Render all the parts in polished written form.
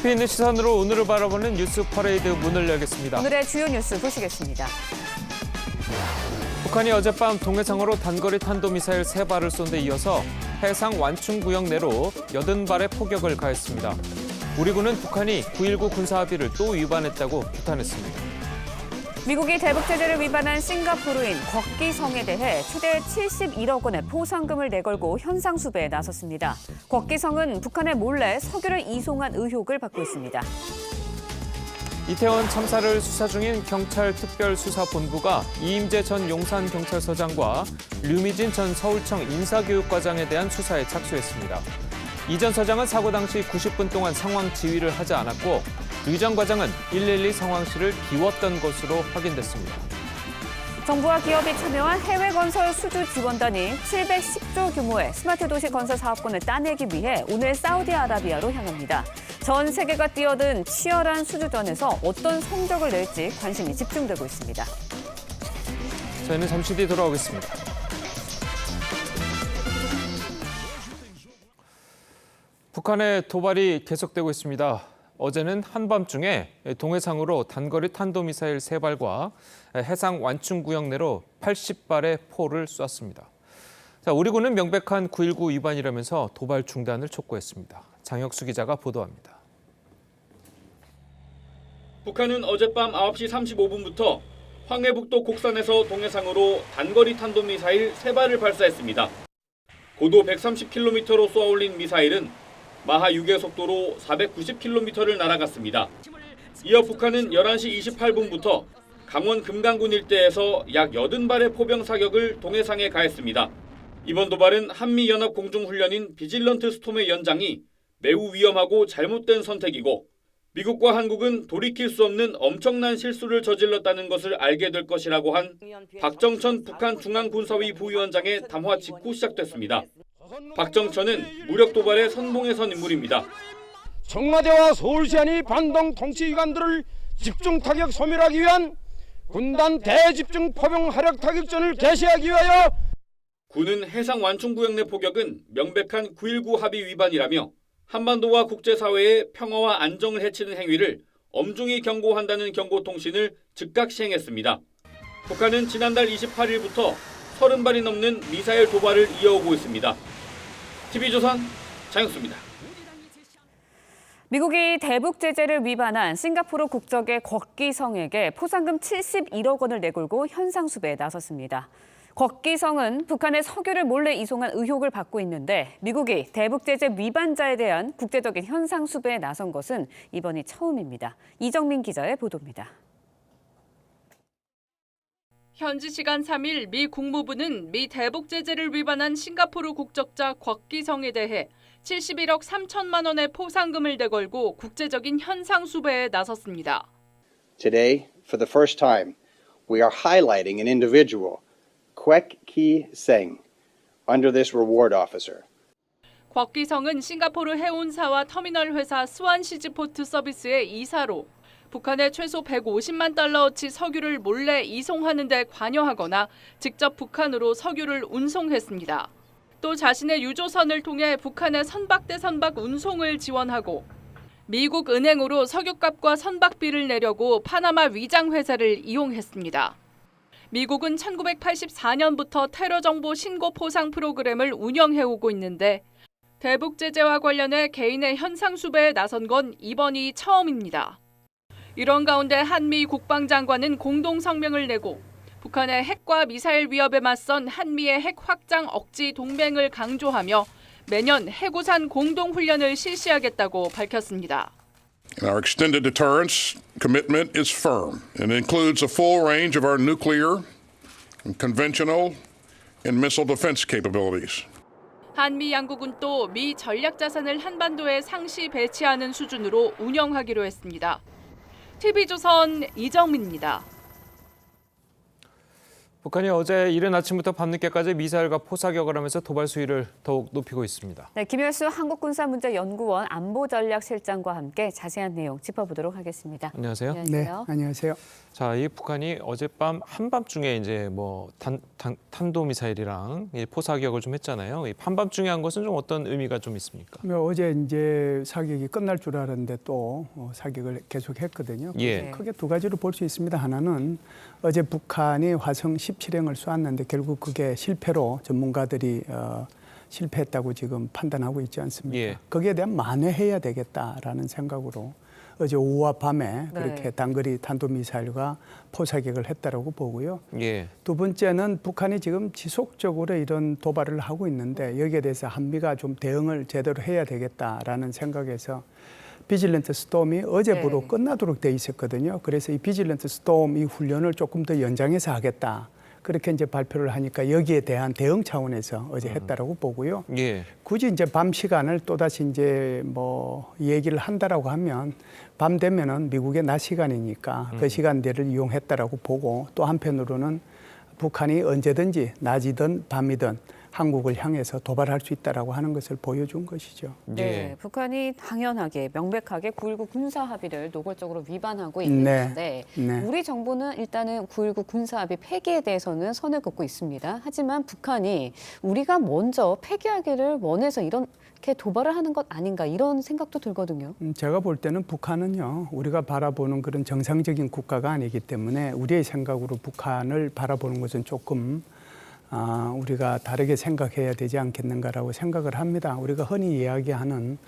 깊이 있는 시선으로 오늘을 바라보는 뉴스 퍼레이드 문을 열겠습니다. 오늘의 주요 뉴스 보시겠습니다. 북한이 어젯밤 동해상으로 단거리 탄도미사일 3발을 쏜 데 이어서 해상 완충구역 내로 80발의 포격을 가했습니다. 우리 군은 북한이 9.19 군사합의를 또 위반했다고 규탄했습니다. 미국이 대북 제재를 위반한 싱가포르인 곽기성에 대해 최대 71억 원의 포상금을 내걸고 현상수배에 나섰습니다. 곽기성은 북한에 몰래 석유를 이송한 의혹을 받고 있습니다. 이태원 참사를 수사 중인 경찰특별수사본부가 이임재 전 용산경찰서장과 류미진 전 서울청 인사교육과장에 대한 수사에 착수했습니다. 이 전 서장은 사고 당시 90분 동안 상황 지휘를 하지 않았고 류 전 과장은 112 상황실을 비웠던 것으로 확인됐습니다. 정부와 기업이 참여한 해외 건설 수주 지원단이 710조 규모의 스마트 도시 건설 사업권을 따내기 위해 오늘 사우디아라비아로 향합니다. 전 세계가 뛰어든 치열한 수주전에서 어떤 성적을 낼지 관심이 집중되고 있습니다. 저희는 잠시 뒤 돌아오겠습니다. 북한의 도발이 계속되고 있습니다. 어제는 한밤중에 동해상으로 단거리 탄도미사일 3발과 해상 완충구역 내로 80발의 포를 쐈습니다. 우리 군은 명백한 9.19 위반이라면서 도발 중단을 촉구했습니다. 장혁수 기자가 보도합니다. 북한은 어젯밤 9시 35분부터 황해북도 곡산에서 동해상으로 단거리 탄도미사일 3발을 발사했습니다. 고도 130km로 쏘아올린 미사일은 마하 6의 속도로 490km를 날아갔습니다. 이어 북한은 11시 28분부터 강원 금강군 일대에서 약 80발의 포병 사격을 동해상에 가했습니다. 이번 도발은 한미연합공중훈련인 비질런트 스톰의 연장이 매우 위험하고 잘못된 선택이고 미국과 한국은 돌이킬 수 없는 엄청난 실수를 저질렀다는 것을 알게 될 것이라고 한 박정천 북한 중앙군사위 부위원장의 담화 직후 시작됐습니다. 박정천은 무력 도발의 선봉에 선 인물입니다. 청와대와 서울시안이 반동 통치기관들을 집중 타격 소멸하기 위한 군단 대집중 포병 화력 타격전을 개시하기 위하여 군은 해상 완충구역 내 포격은 명백한 9.19 합의 위반이라며 한반도와 국제사회의 평화와 안정을 해치는 행위를 엄중히 경고한다는 경고통신을 즉각 시행했습니다. 북한은 지난달 28일부터 30발이 넘는 미사일 도발을 이어오고 있습니다. TV조선 장혁수입니다. 미국이 대북 제재를 위반한 싱가포르 국적의 곽기성에게 포상금 71억 원을 내걸고 현상수배에 나섰습니다. 곽기성은 북한에 석유를 몰래 이송한 의혹을 받고 있는데 미국이 대북 제재 위반자에 대한 국제적인 현상수배에 나선 것은 이번이 처음입니다. 이정민 기자의 보도입니다. 현지 시간 3일 미 국무부는 미 대북 제재를 위반한 싱가포르 국적자 곽기성에 대해 71억 3천만 원의 포상금을 내걸고 국제적인 현상수배에 나섰습니다. Today, for the first time, we are highlighting an individual, Kwek Kee Seng, under this reward officer. 곽기성은 싱가포르 해운사와 터미널 회사 스완시즈포트 서비스의 이사로 북한에 최소 150만 달러어치 석유를 몰래 이송하는 데 관여하거나 직접 북한으로 석유를 운송했습니다. 또 자신의 유조선을 통해 북한의 선박대선박 운송을 지원하고 미국 은행으로 석유값과 선박비를 내려고 파나마 위장회사를 이용했습니다. 미국은 1984년부터 테러 정보 신고 포상 프로그램을 운영해오고 있는데 대북 제재와 관련해 개인의 현상수배에 나선 건 이번이 처음입니다. 이런 가운데 한미 국방장관은 공동 성명을 내고 북한의 핵과 미사일 위협에 맞선 한미의 핵 확장 억지 동맹을 강조하며 매년 해구산 공동훈련을 실시하겠다고 밝혔습니다. Our extended deterrence commitment is firm and includes a full range of our nuclear, conventional, and missile defense capabilities. 한미 양국은 또 미 전략 자산을 한반도에 상시 배치하는 수준으로 운영하기로 했습니다. TV조선 이정민입니다. 북한이 어제 이른 아침부터 밤늦게까지 미사일과 포사격을 하면서 도발 수위를 더욱 높이고 있습니다. 네, 김열수 한국군사문제연구원 안보전략실장과 함께 자세한 내용 짚어보도록 하겠습니다. 안녕하세요. 안녕하세요. 네, 안녕하세요. 자, 이 북한이 어젯밤 한밤중에 이제 뭐 탄도 미사일이랑 포사격을 좀 했잖아요. 이 한밤중에 한 것은 좀 어떤 의미가 좀 있습니까? 어제 이제 사격이 끝날 줄 알았는데 또 사격을 계속했거든요. 예. 크게 두 가지로 볼 수 있습니다. 하나는 어제 북한이 화성 17행을 쏘았는데 결국 그게 실패로 전문가들이 실패했다고 지금 판단하고 있지 않습니까? 예. 거기에 대한 만회해야 되겠다라는 생각으로 어제 오후와 밤에 그렇게 단거리 탄도미사일과 포사격을 했다라고 보고요. 예. 두 번째는 북한이 지금 지속적으로 이런 도발을 하고 있는데 여기에 대해서 한미가 좀 대응을 제대로 해야 되겠다라는 생각에서 비질런트 스톰이 어제부로 끝나도록 돼 있었거든요. 그래서 이 비질런트 스톰 이 훈련을 조금 더 연장해서 하겠다. 그렇게 이제 발표를 하니까 여기에 대한 대응 차원에서 어제 했다라고 보고요. 예. 굳이 이제 밤 시간을 또다시 이제 뭐 얘기를 한다라고 하면 밤 되면은 미국의 낮 시간이니까 그 시간대를 이용했다라고 보고 또 한편으로는 북한이 언제든지 낮이든 밤이든 한국을 향해서 도발할 수 있다라고 하는 것을 보여준 것이죠. 네, 북한이 당연하게 명백하게 9.19 군사합의를 노골적으로 위반하고 있는데 네. 우리 정부는 일단은 9.19 군사합의 폐기에 대해서는 선을 긋고 있습니다. 하지만 북한이 우리가 먼저 폐기하기를 원해서 이렇게 도발을 하는 것 아닌가 이런 생각도 들거든요. 제가 볼 때는 북한은요, 우리가 바라보는 그런 정상적인 국가가 아니기 때문에 우리의 생각으로 북한을 바라보는 것은 조금 우리가 다르게 생각해야 되지 않겠는가라고 생각을 합니다. 우리가 흔히 이야기하는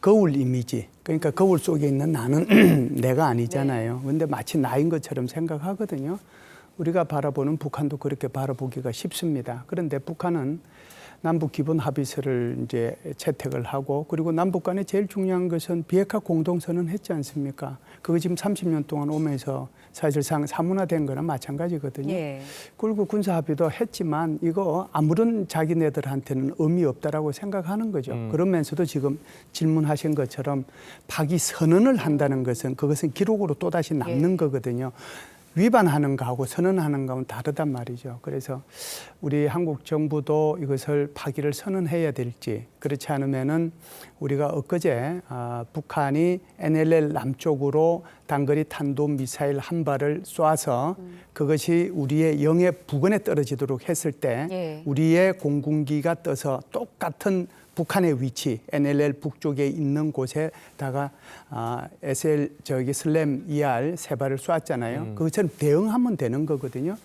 거울 이미지, 그러니까 거울 속에 있는 나는 내가 아니잖아요. 그런데 마치 나인 것처럼 생각하거든요. 우리가 바라보는 북한도 그렇게 바라보기가 쉽습니다. 그런데 북한은 남북 기본 합의서를 이제 채택을 하고 그리고 남북 간에 제일 중요한 것은 비핵화 공동선언 했지 않습니까? 그거 지금 30년 동안 오면서 사실상 사문화된 거나 마찬가지거든요. 예. 그리고 군사 합의도 했지만 이거 아무런 자기네들한테는 의미 없다라고 생각하는 거죠. 그러면서도 지금 질문하신 것처럼 파기 선언을 한다는 것은 그것은 기록으로 또다시 남는 거거든요. 위반하는 거하고 선언하는 거하고는 다르단 말이죠. 그래서 우리 한국 정부도 이것을 파기를 선언해야 될지 그렇지 않으면은 우리가 엊그제 북한이 NLL 남쪽으로 단거리 탄도미사일 한 발을 쏴서 그것이 우리의 영해 부근에 떨어지도록 했을 때 우리의 공군기가 떠서 똑같은 북한의 위치, NLL 북쪽에 있는 곳에다가 슬램 ER 세 발을 쐈잖아요. 그것처럼 대응하면 되는 거거든요.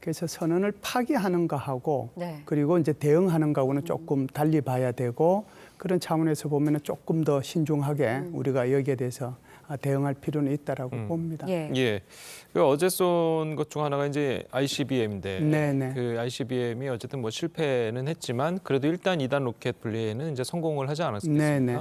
그래서 선언을 파기하는 거하고 그리고 이제 대응하는 거하고는 조금 달리 봐야 되고 그런 차원에서 보면은 조금 더 신중하게 우리가 여기에 대해서 대응할 필요는 있다라고 봅니다. 예. 그 어제 쏜 것 중 하나가 이제 ICBM인데 네네. 그 ICBM이 어쨌든 뭐 실패는 했지만 그래도 1단, 2단 로켓 분리에는 이제 성공을 하지 않았습니까? 네네.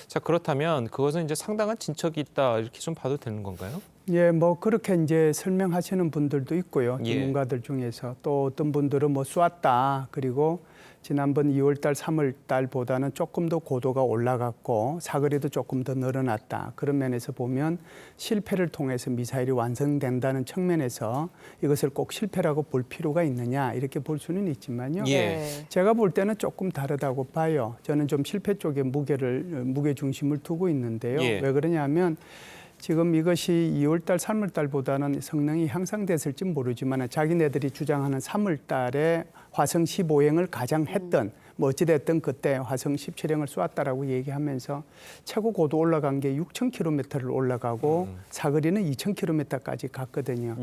자, 그렇다면 그것은 이제 상당한 진척이 있다 이렇게 좀 봐도 되는 건가요? 예, 뭐 그렇게 이제 설명하시는 분들도 있고요. 전문가들 중에서 또 어떤 분들은 뭐 쏘았다. 그리고 지난번 2월달, 3월달보다는 조금 더 고도가 올라갔고 사거리도 조금 더 늘어났다. 그런 면에서 보면 실패를 통해서 미사일이 완성된다는 측면에서 이것을 꼭 실패라고 볼 필요가 있느냐 이렇게 볼 수는 있지만요. 제가 볼 때는 조금 다르다고 봐요. 저는 좀 실패 쪽에 무게 중심을 두고 있는데요. 왜 그러냐면 지금 이것이 2월달, 3월달보다는 성능이 향상됐을지 모르지만 자기네들이 주장하는 3월달에 화성 15행을 가장 했던 뭐 어찌됐든 그때 화성 17행을 쏘았다라고 얘기하면서 최고 고도 올라간 게 6,000km를 올라가고 사거리는 2,000km까지 갔거든요.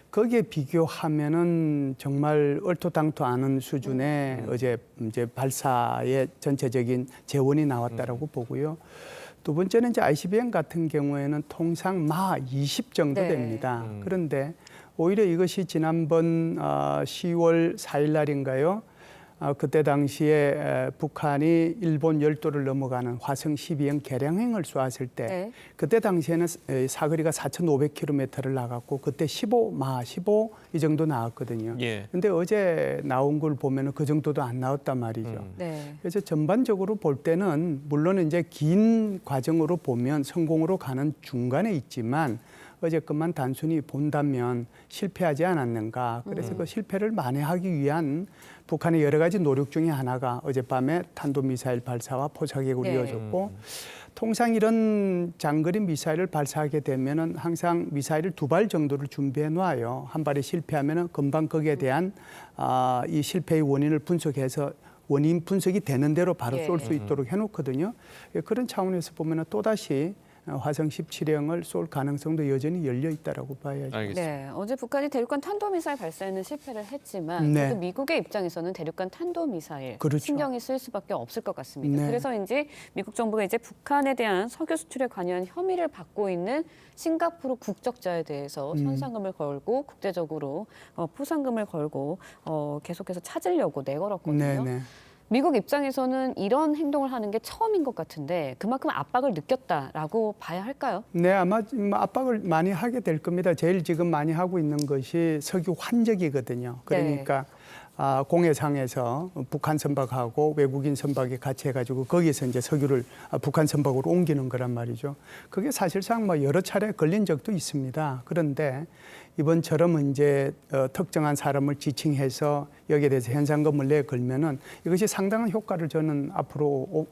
거기에 비교하면은 정말 얼토당토 않은 수준의 어제 이제 발사의 전체적인 재원이 나왔다라고 보고요. 두 번째는 이제 ICBM 같은 경우에는 통상 마 20 정도 됩니다. 그런데 오히려 이것이 지난번 10월 4일 날인가요? 그때 당시에 북한이 일본 열도를 넘어가는 화성 12형 개량행을 쏘았을 때 그때 당시에는 사거리가 4,500km를 나갔고 그때 15 이 정도 나왔거든요. 근데 어제 나온 걸 보면은 그 정도도 안 나왔단 말이죠. 그래서 전반적으로 볼 때는 물론 이제 긴 과정으로 보면 성공으로 가는 중간에 있지만 어제것만 단순히 본다면 실패하지 않았는가. 그래서 그 실패를 만회하기 위한 북한의 여러 가지 노력 중에 하나가 어젯밤에 탄도미사일 발사와 포사격으로 네. 이어졌고 통상 이런 장거리 미사일을 발사하게 되면은 항상 미사일을 2발 정도를 준비해 놔요. 한 발이 실패하면은 금방 거기에 대한 이 실패의 원인을 분석해서 원인 분석이 되는 대로 바로 쏠 수 있도록 해놓거든요. 그런 차원에서 보면은 또다시 화성 17형을 쏠 가능성도 여전히 열려 있다라고 봐야죠. 알겠습니다. 네, 어제 북한이 대륙간 탄도미사일 발사에는 실패를 했지만 네. 그래도 미국의 입장에서는 대륙간 탄도미사일 그렇죠. 신경이 쓰일 수밖에 없을 것 같습니다. 네. 그래서인지 미국 정부가 이제 북한에 대한 석유 수출에 관여한 혐의를 받고 있는 싱가포르 국적자에 대해서 현상금을 걸고 국제적으로 포상금을 걸고 계속해서 찾으려고 내걸었거든요. 네. 미국 입장에서는 이런 행동을 하는 게 처음인 것 같은데 그만큼 압박을 느꼈다라고 봐야 할까요? 네, 아마 압박을 많이 하게 될 겁니다. 제일 지금 많이 하고 있는 것이 석유 환적이거든요. 그러니까 공해상에서 북한 선박하고 외국인 선박이 같이 해가지고 거기서 이제 석유를 북한 선박으로 옮기는 거란 말이죠. 그게 사실상 뭐 여러 차례 걸린 적도 있습니다. 그런데 이번처럼 이제 특정한 사람을 지칭해서 여기에 대해서 현상금을 내걸면은 이것이 상당한 효과를 저는 앞으로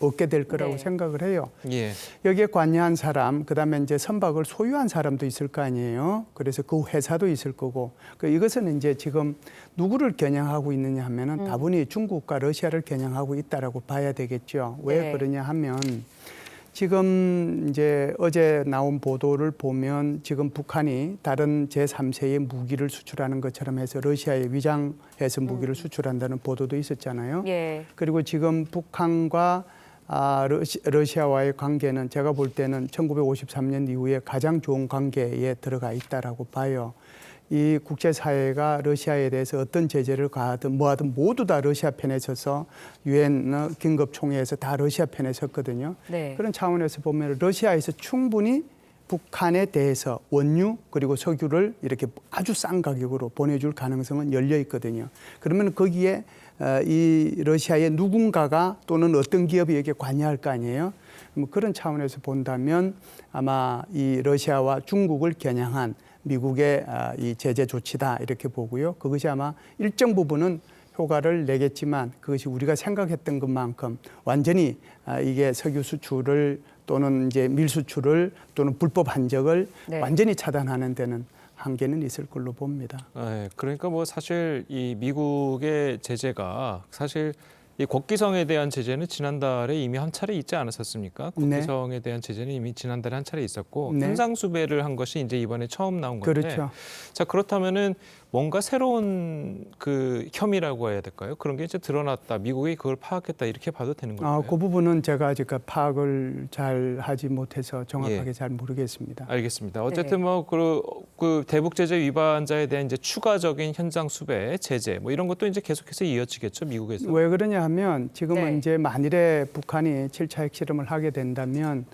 얻게 될 거라고 네. 생각을 해요. 예. 여기에 관여한 사람, 그다음에 이제 선박을 소유한 사람도 있을 거 아니에요. 그래서 그 회사도 있을 거고. 이것은 이제 지금 누구를 겨냥하고 있느냐 하면은 다분히 중국과 러시아를 겨냥하고 있다라고 봐야 되겠죠. 왜 네. 그러냐 하면 지금 이제 어제 나온 보도를 보면 지금 북한이 다른 제3세의 무기를 수출하는 것처럼 해서 러시아에 위장해서 무기를 수출한다는 보도도 있었잖아요. 예. 그리고 지금 북한과 러시아와의 관계는 제가 볼 때는 1953년 이후에 가장 좋은 관계에 들어가 있다라고 봐요. 이 국제사회가 러시아에 대해서 어떤 제재를 가하든 뭐하든 모두 다 러시아 편에 서서 유엔 긴급총회에서 다 러시아 편에 섰거든요. 네. 그런 차원에서 보면 러시아에서 충분히 북한에 대해서 원유 그리고 석유를 이렇게 아주 싼 가격으로 보내줄 가능성은 열려 있거든요. 그러면 거기에 이 러시아의 누군가가 또는 어떤 기업이 여기에 관여할 거 아니에요. 뭐 그런 차원에서 본다면 아마 이 러시아와 중국을 겨냥한 미국의 이 제재 조치다 이렇게 보고요. 그것이 아마 일정 부분은 효과를 내겠지만 그것이 우리가 생각했던 것만큼 완전히 이게 석유 수출을 또는 이제 밀 수출을 또는 불법 한적을 네. 완전히 차단하는 데는 한계는 있을 걸로 봅니다. 네, 그러니까 뭐 사실 이 미국의 제재가 사실 이 곡기성에 대한 제재는 지난달에 이미 한 차례 있지 않았었습니까? 곡기성에 대한 제재는 이미 지난달에 한 차례 있었고 네. 현상수배를 한 것이 이제 이번에 처음 나온 건데. 그렇죠. 자, 그렇다면은 뭔가 새로운 그 혐의라고 해야 될까요? 그런 게 이제 드러났다. 미국이 그걸 파악했다. 이렇게 봐도 되는 건가요? 그 부분은 제가 아직 파악을 잘 하지 못해서 정확하게 예. 잘 모르겠습니다. 알겠습니다. 어쨌든 뭐 그 대북 제재 위반자에 대한 이제 추가적인 현장 수배, 제재 뭐 이런 것도 이제 계속해서 이어지겠죠, 미국에서. 왜 그러냐 하면 지금은 네. 이제 만일에 북한이 7차 핵실험을 하게 된다면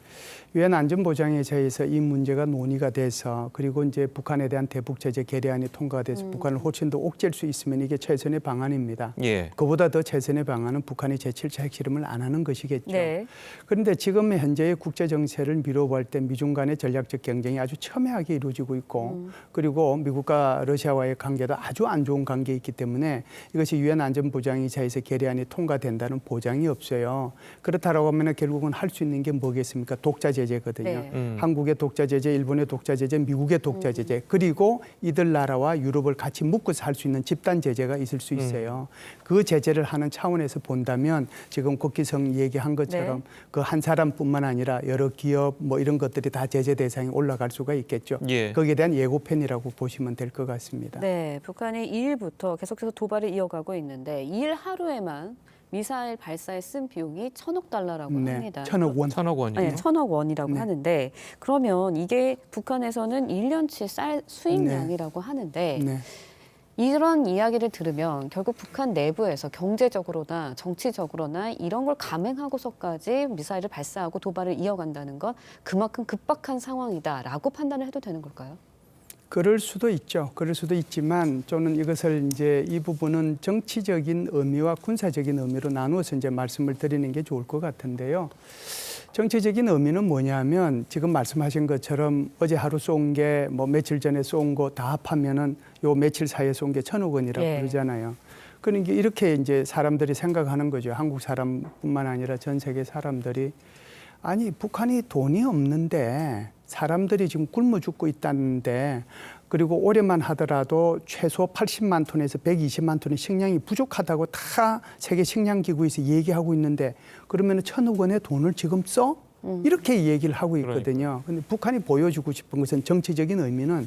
유엔 안전보장회의에서 이 문제가 논의가 돼서 그리고 이제 북한에 대한 대북 제재 결의안이 통과돼서 북한을 훨씬 더 옥죄일 수 있으면 이게 최선의 방안입니다. 예. 그보다 더 최선의 방안은 북한이 제7차 핵실험을 안 하는 것이겠죠. 네. 그런데 지금 현재의 국제 정세를 미뤄볼 때 미중 간의 전략적 경쟁이 아주 첨예하게 이루어지고 있고 그리고 미국과 러시아와의 관계도 아주 안 좋은 관계에 있기 때문에 이것이 유엔 안전보장회의에서 결의안이 통과된다는 보장이 없어요. 그렇다라고 하면 결국은 할 수 있는 게 뭐겠습니까? 독자 제재거든요. 네. 한국의 독자 제재, 일본의 독자 제재, 미국의 독자 제재, 그리고 이들 나라와 유럽을 같이 묶어서 할 수 있는 집단 제재가 있을 수 있어요. 그 제재를 하는 차원에서 본다면 지금 곡기성 얘기한 것처럼 그 한 사람뿐만 아니라 여러 기업 뭐 이런 것들이 다 제재 대상에 올라갈 수가 있겠죠. 예. 거기에 대한 예고편이라고 보시면 될 것 같습니다. 네, 북한이 2일부터 계속해서 도발을 이어가고 있는데 2일 하루에만 미사일 발사에 쓴 비용이 1,000억 달러라고 합니다. 1,000억 원. 1,000억 원이요. 네, 1,000억 원이라고 네. 하는데 그러면 이게 북한에서는 1년치 쌀 수입량이라고 하는데 네. 이런 이야기를 들으면 결국 북한 내부에서 경제적으로나 정치적으로나 이런 걸 감행하고서까지 미사일을 발사하고 도발을 이어간다는 건 그만큼 급박한 상황이다라고 판단을 해도 되는 걸까요? 그럴 수도 있죠. 그럴 수도 있지만 저는 이것을 이제 이 부분은 정치적인 의미와 군사적인 의미로 나누어서 이제 말씀을 드리는 게 좋을 것 같은데요. 정치적인 의미는 뭐냐면 지금 말씀하신 것처럼 어제 하루 쏜 게 뭐 며칠 전에 쏜 거 다 합하면은 요 며칠 사이에 쏜 게 1,000억 원이라고 예. 그러잖아요. 그러니까 이렇게 이제 사람들이 생각하는 거죠. 한국 사람뿐만 아니라 전 세계 사람들이 아니 북한이 돈이 없는데 사람들이 지금 굶어 죽고 있다는데 그리고 올해만 하더라도 최소 80만 톤에서 120만 톤의 식량이 부족하다고 다 세계 식량기구에서 얘기하고 있는데 그러면 1,000억 원의 돈을 지금 써? 이렇게 얘기를 하고 있거든요. 근데 북한이 보여주고 싶은 것은 정치적인 의미는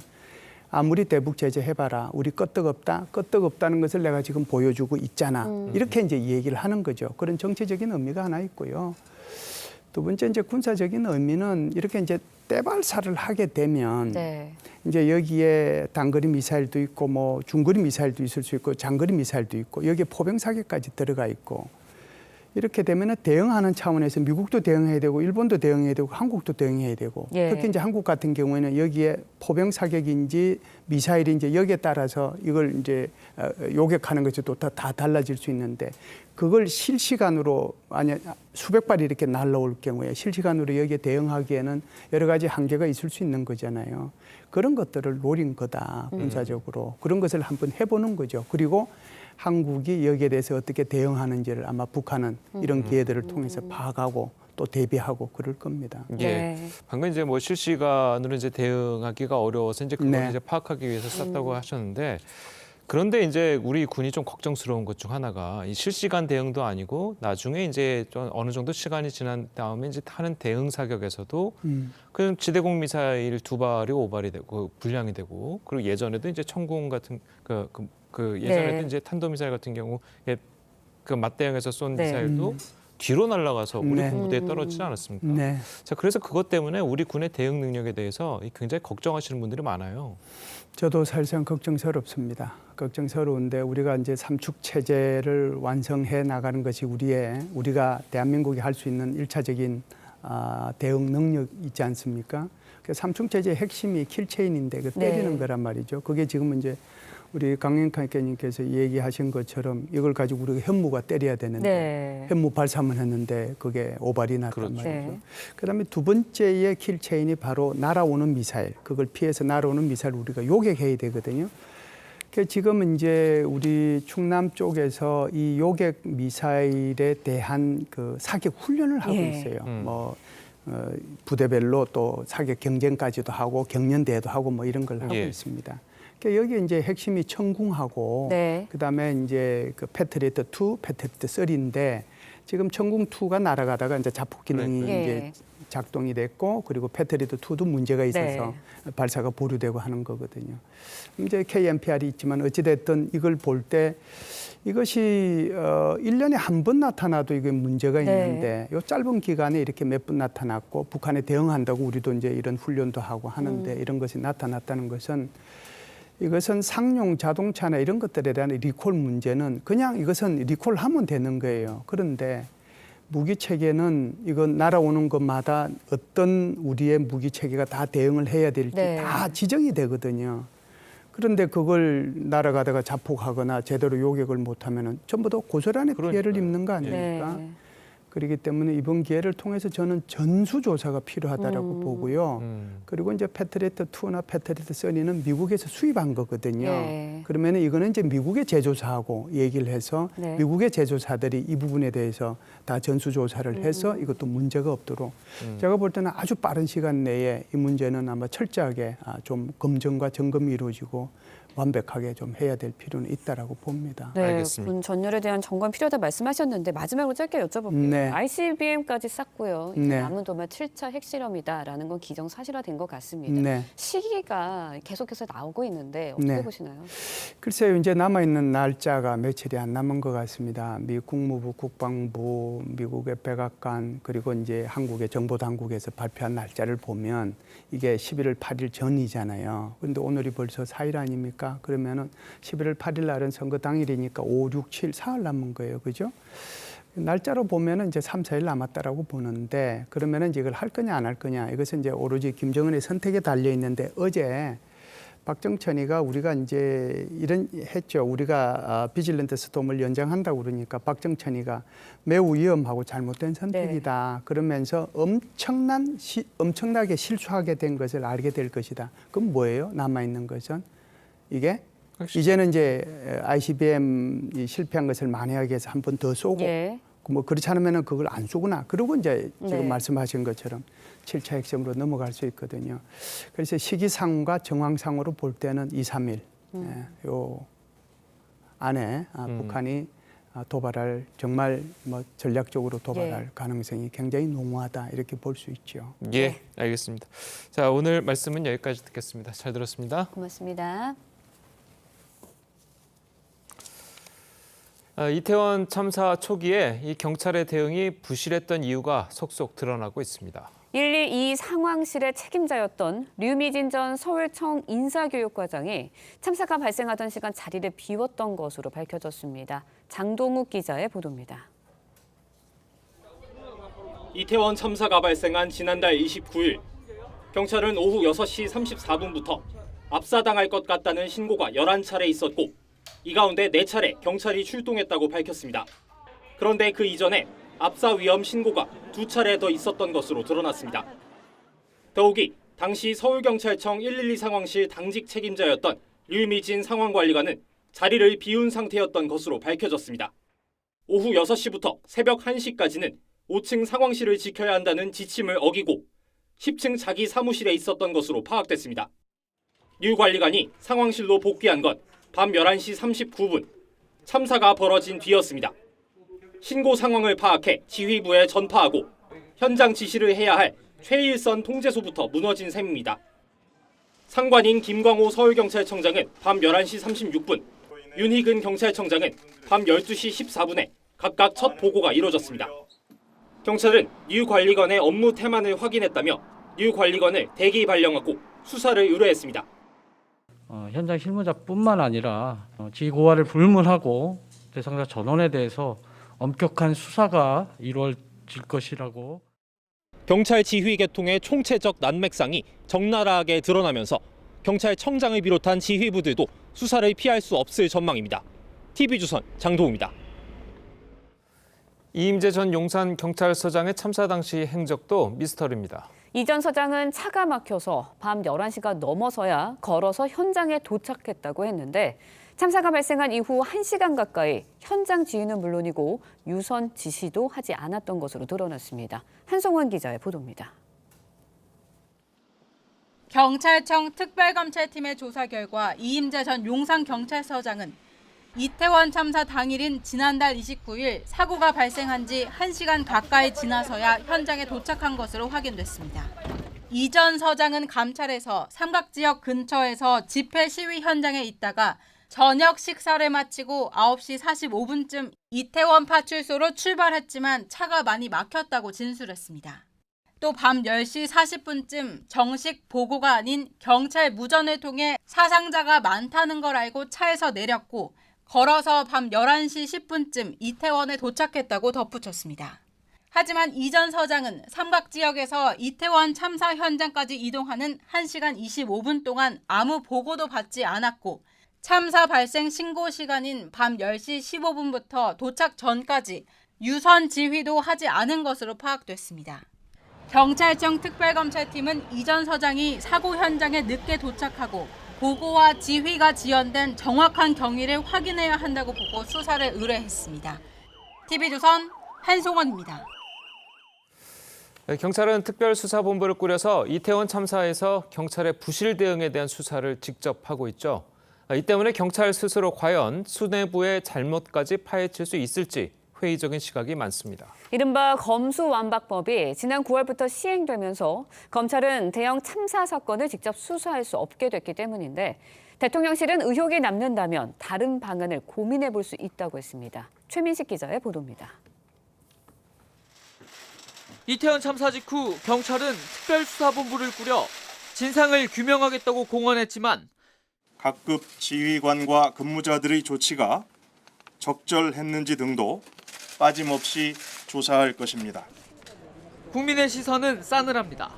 아무리 대북 제재 해봐라. 우리 끄떡없다. 끄떡없다는 것을 내가 지금 보여주고 있잖아. 이렇게 이제 얘기를 하는 거죠. 그런 정치적인 의미가 하나 있고요. 두 번째 이제 군사적인 의미는 이렇게 이제 떼발사를 하게 되면 네. 이제 여기에 단거리 미사일도 있고 뭐 중거리 미사일도 있을 수 있고 장거리 미사일도 있고 여기에 포병 사격까지 들어가 있고 이렇게 되면은 대응하는 차원에서 미국도 대응해야 되고 일본도 대응해야 되고 한국도 대응해야 되고 예. 특히 이제 한국 같은 경우에는 여기에 포병 사격인지 미사일인지 여기에 따라서 이걸 이제 요격하는 것이 또 다 달라질 수 있는데 그걸 실시간으로 아니 수백 발이 이렇게 날라올 경우에 실시간으로 여기에 대응하기에는 여러 가지 한계가 있을 수 있는 거잖아요. 그런 것들을 노린 거다 군사적으로 그런 것을 한번 해보는 거죠. 그리고 한국이 여기에 대해서 어떻게 대응하는지를 아마 북한은 이런 기회들을 통해서 파악하고 또 대비하고 그럴 겁니다. 예. 네. 방금 이제 뭐 실시간으로 이제 대응하기가 어려워서 이제 그걸 네. 이제 파악하기 위해서 쐈다고 하셨는데 그런데 이제 우리 군이 좀 걱정스러운 것 중 하나가 이 실시간 대응도 아니고 나중에 이제 좀 어느 정도 시간이 지난 다음에 이제 하는 대응 사격에서도 그 지대공 미사일 2발이 5발이 되고 분량이 되고 그리고 예전에도 이제 천궁 같은 예전에도 네. 이제 탄도미사일 같은 경우 그 맞대응에서 쏜 네. 미사일도 뒤로 날아가서 우리 네. 군 부대에 떨어지지 않았습니까? 네. 자, 그래서 그것 때문에 우리 군의 대응 능력에 대해서 굉장히 걱정하시는 분들이 많아요. 저도 사실상 걱정스럽습니다. 걱정스러운데 우리가 이제 삼축 체제를 완성해 나가는 것이 우리가 대한민국이 할 수 있는 일차적인 대응 능력 있지 않습니까? 그 삼축 체제의 핵심이 킬체인인데 그 때리는 네. 거란 말이죠. 그게 지금 이제 우리 강영탁 의원님께서 얘기하신 것처럼 이걸 가지고 우리가 현무가 때려야 되는데 네. 현무 발사만 했는데 그게 5발이 났단 그렇죠. 말이죠. 네. 그다음에 두 번째의 킬체인이 바로 날아오는 미사일. 그걸 피해서 날아오는 미사일 우리가 요격해야 되거든요. 지금 이제 우리 충남 쪽에서 이 요격 미사일에 대한 그 사격 훈련을 하고 예. 있어요. 부대별로 또 사격 경쟁까지도 하고 경연대회도 하고 뭐 이런 걸 하고 예. 있습니다. 여기 이제 핵심이 천궁하고 네. 그다음에 이제 그 패트리어트 2, 패트리어트 3인데 지금 천궁 2가 날아가다가 이제 자폭 기능이 예. 이제 작동이 됐고 그리고 패트리어트 2도 문제가 있어서 발사가 보류되고 하는 거거든요. 이제 KMPR이 있지만 어찌 됐든 이걸 볼 때 이것이 1년에 한 번 나타나도 이게 문제가 있는데 요 짧은 기간에 이렇게 몇 번 나타났고 북한에 대응한다고 우리도 이제 이런 훈련도 하고 하는데 이런 것이 나타났다는 것은 이것은 상용 자동차나 이런 것들에 대한 리콜 문제는 그냥 이것은 리콜하면 되는 거예요. 그런데 무기 체계는 이건 날아오는 것마다 어떤 우리의 무기 체계가 다 대응을 해야 될지 다 지정이 되거든요. 그런데 그걸 날아가다가 자폭하거나 제대로 요격을 못하면은 전부 다 고스란히 피해를 입는 거 아닙니까? 네. 그렇기 때문에 이번 기회를 통해서 저는 전수조사가 필요하다라고 보고요. 그리고 이제 패트리어트 2나 패트리어트 3는 미국에서 수입한 거거든요. 네. 그러면 이거는 이제 미국의 제조사하고 얘기를 해서 네. 미국의 제조사들이 이 부분에 대해서 다 전수조사를 해서 이것도 문제가 없도록 제가 볼 때는 아주 빠른 시간 내에 이 문제는 아마 철저하게 좀 검증과 점검이 이루어지고 완벽하게 좀 해야 될 필요는 있다라고 봅니다. 네, 알겠습니다. 군 전열에 대한 점검 필요하다 말씀하셨는데 마지막으로 짧게 여쭤볼게요. 네. ICBM까지 쐈고요. 이제 네. 남은 도면 7차 핵실험이다라는 건 기정사실화된 것 같습니다. 네. 시기가 계속해서 나오고 있는데 어떻게 네. 보시나요? 글쎄요, 이제 남아있는 날짜가 며칠이 안 남은 것 같습니다. 미 국무부, 국방부, 미국의 백악관, 그리고 이제 한국의 정보당국에서 발표한 날짜를 보면 이게 11월 8일 전이잖아요. 그런데 오늘이 벌써 4일 아닙니까? 그러면은 11월 8일 날은 선거 당일이니까 5, 6, 7, 4일 남은 거예요. 그죠? 날짜로 보면은 이제 3, 4일 남았다라고 보는데 그러면은 이제 이걸 할 거냐 안 할 거냐 이것은 이제 오로지 김정은의 선택에 달려 있는데 어제 박정천이가 우리가 이제 이런 했죠. 우리가 비질런트 스톰을 연장한다고 그러니까 박정천이가 매우 위험하고 잘못된 선택이다. 그러면서 엄청나게 실수하게 된 것을 알게 될 것이다. 그럼 뭐예요? 남아있는 것은 이게 이제는 이제 ICBM 실패한 것을 만회하기 위해서 한 번 더 쏘고 뭐 그렇지 않으면 그걸 안 쏘구나. 그리고 이제 지금 말씀하신 것처럼 7차 핵심으로 넘어갈 수 있거든요. 그래서 시기상과 정황상으로 볼 때는 2, 3일 요 안에 북한이 도발할 정말 뭐 전략적으로 도발할 가능성이 굉장히 농후하다 이렇게 볼 수 있죠. 예, 알겠습니다. 자, 오늘 말씀은 여기까지 듣겠습니다. 잘 들었습니다. 고맙습니다. 이태원 참사 초기에 이 경찰의 대응이 부실했던 이유가 속속 드러나고 있습니다. 112 상황실의 책임자였던 류미진 전 서울청 인사교육과장이 참사가 발생하던 시간 자리를 비웠던 것으로 밝혀졌습니다. 장동욱 기자의 보도입니다. 이태원 참사가 발생한 지난달 29일, 경찰은 오후 6시 34분부터 압사당할 것 같다는 신고가 11차례 있었고 이 가운데 4차례 경찰이 출동했다고 밝혔습니다. 그런데 그 이전에 압사 위험 신고가 2차례 더 있었던 것으로 드러났습니다. 더욱이 당시 서울경찰청 112 상황실 당직 책임자였던 류미진 상황관리관은 자리를 비운 상태였던 것으로 밝혀졌습니다. 오후 6시부터 새벽 1시까지는 5층 상황실을 지켜야 한다는 지침을 어기고 10층 자기 사무실에 있었던 것으로 파악됐습니다. 류 관리관이 상황실로 복귀한 건 밤 11시 39분, 참사가 벌어진 뒤였습니다. 신고 상황을 파악해 지휘부에 전파하고 현장 지시를 해야 할 최일선 통제소부터 무너진 셈입니다. 상관인 김광호 서울경찰청장은 밤 11시 36분, 윤희근 경찰청장은 밤 12시 14분에 각각 첫 보고가 이뤄졌습니다. 경찰은 류 관리관의 업무 태만을 확인했다며 류 관리관을 대기 발령하고 수사를 의뢰했습니다. 현장 실무자뿐만 아니라 지고와를 불문하고 대상자 전원에 대해서 엄격한 수사가 이루어질 것이라고. 경찰 지휘 계통의 총체적 난맥상이 적나라하게 드러나면서 경찰청장을 비롯한 지휘부들도 수사를 피할 수 없을 전망입니다. TV조선 장도우입니다. 이임재 전 용산경찰서장의 참사 당시 행적도 미스터리입니다. 이 전 서장은 차가 막혀서 밤 11시가 넘어서야 걸어서 현장에 도착했다고 했는데 참사가 발생한 이후 1시간 가까이 현장 지휘는 물론이고 유선 지시도 하지 않았던 것으로 드러났습니다. 한송원 기자의 보도입니다. 경찰청 특별검찰팀의 조사 결과 이임재 전 용산경찰서장은 이태원 참사 당일인 지난달 29일 사고가 발생한 지 1시간 가까이 지나서야 현장에 도착한 것으로 확인됐습니다. 이 전 서장은 감찰에서 삼각지역 근처에서 집회 시위 현장에 있다가 저녁 식사를 마치고 9시 45분쯤 이태원 파출소로 출발했지만 차가 많이 막혔다고 진술했습니다. 또 밤 10시 40분쯤 정식 보고가 아닌 경찰 무전을 통해 사상자가 많다는 걸 알고 차에서 내렸고 걸어서 밤 11시 10분쯤 이태원에 도착했다고 덧붙였습니다. 하지만 이 전 서장은 삼각지역에서 이태원 참사 현장까지 이동하는 1시간 25분 동안 아무 보고도 받지 않았고 참사 발생 신고 시간인 밤 10시 15분부터 도착 전까지 유선 지휘도 하지 않은 것으로 파악됐습니다. 경찰청 특별검찰팀은 이 전 서장이 사고 현장에 늦게 도착하고 보고와 지휘가 지연된 정확한 경위를 확인해야 한다고 보고 수사를 의뢰했습니다. TV조선 한송원입니다. 경찰은 특별수사본부를 꾸려서 이태원 참사에서 경찰의 부실 대응에 대한 수사를 직접 하고 있죠. 이 때문에 경찰 스스로 과연 수뇌부의 잘못까지 파헤칠 수 있을지 회의적인 시각이 많습니다. 이른바 검수완박법이 지난 9월부터 시행되면서 검찰은 대형 참사 사건을 직접 수사할 수 없게 됐기 때문인데 대통령실은 의혹이 남는다면 다른 방안을 고민해 볼 수 있다고 했습니다. 최민식 기자의 보도입니다. 이태원 참사 직후 경찰은 특별수사본부를 꾸려 진상을 규명하겠다고 공언했지만 각급 지휘관과 근무자들의 조치가 적절했는지 등도 빠짐없이 조사할 것입니다. 국민의 시선은 싸늘합니다.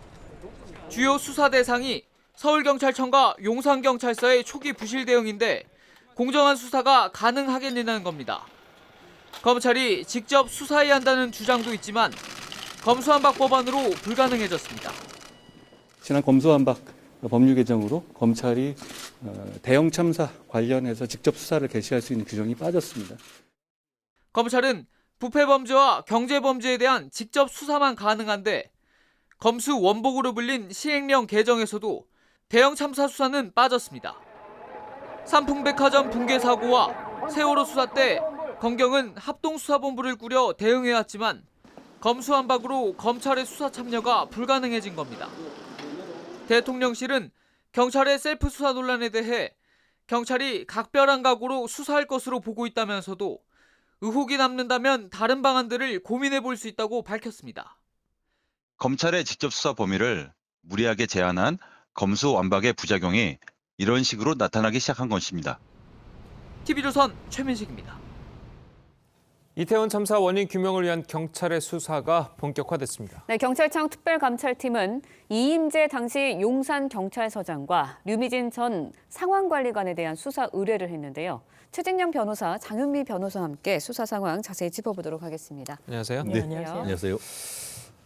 주요 수사 대상이 서울경찰청과 용산경찰서의 초기 부실 대응인데 공정한 수사가 가능하겠느냐는 겁니다. 검찰이 직접 수사해야 한다는 주장도 있지만 검수완박 법안으로 불가능해졌습니다. 지난 검수완박 법률 개정으로 검찰이 대형 참사 관련해서 직접 수사를 개시할 수 있는 규정이 빠졌습니다. 검찰은 부패범죄와 경제범죄에 대한 직접 수사만 가능한데 검수 원복으로 불린 시행령 개정에서도 대형 참사 수사는 빠졌습니다. 삼풍백화점 붕괴 사고와 세월호 수사 때 검경은 합동수사본부를 꾸려 대응해왔지만 검수완박으로 검찰의 수사 참여가 불가능해진 겁니다. 대통령실은 경찰의 셀프 수사 논란에 대해 경찰이 각별한 각오로 수사할 것으로 보고 있다면서도 의혹이 남는다면 다른 방안들을 고민해 볼 수 있다고 밝혔습니다. 검찰의 직접 수사 범위를 무리하게 제한한 검수완박의 부작용이 이런 식으로 나타나기 시작한 것입니다. TV조선 최민식입니다. 이태원 참사 원인 규명을 위한 경찰의 수사가 본격화됐습니다. 네, 경찰청 특별감찰팀은 이임재 당시 용산경찰서장과 류미진 전 상황관리관에 대한 수사 의뢰를 했는데요. 최진영 변호사, 장윤미 변호사와 함께 수사 상황 자세히 짚어보도록 하겠습니다. 안녕하세요. 네, 안녕하세요. 안녕하세요.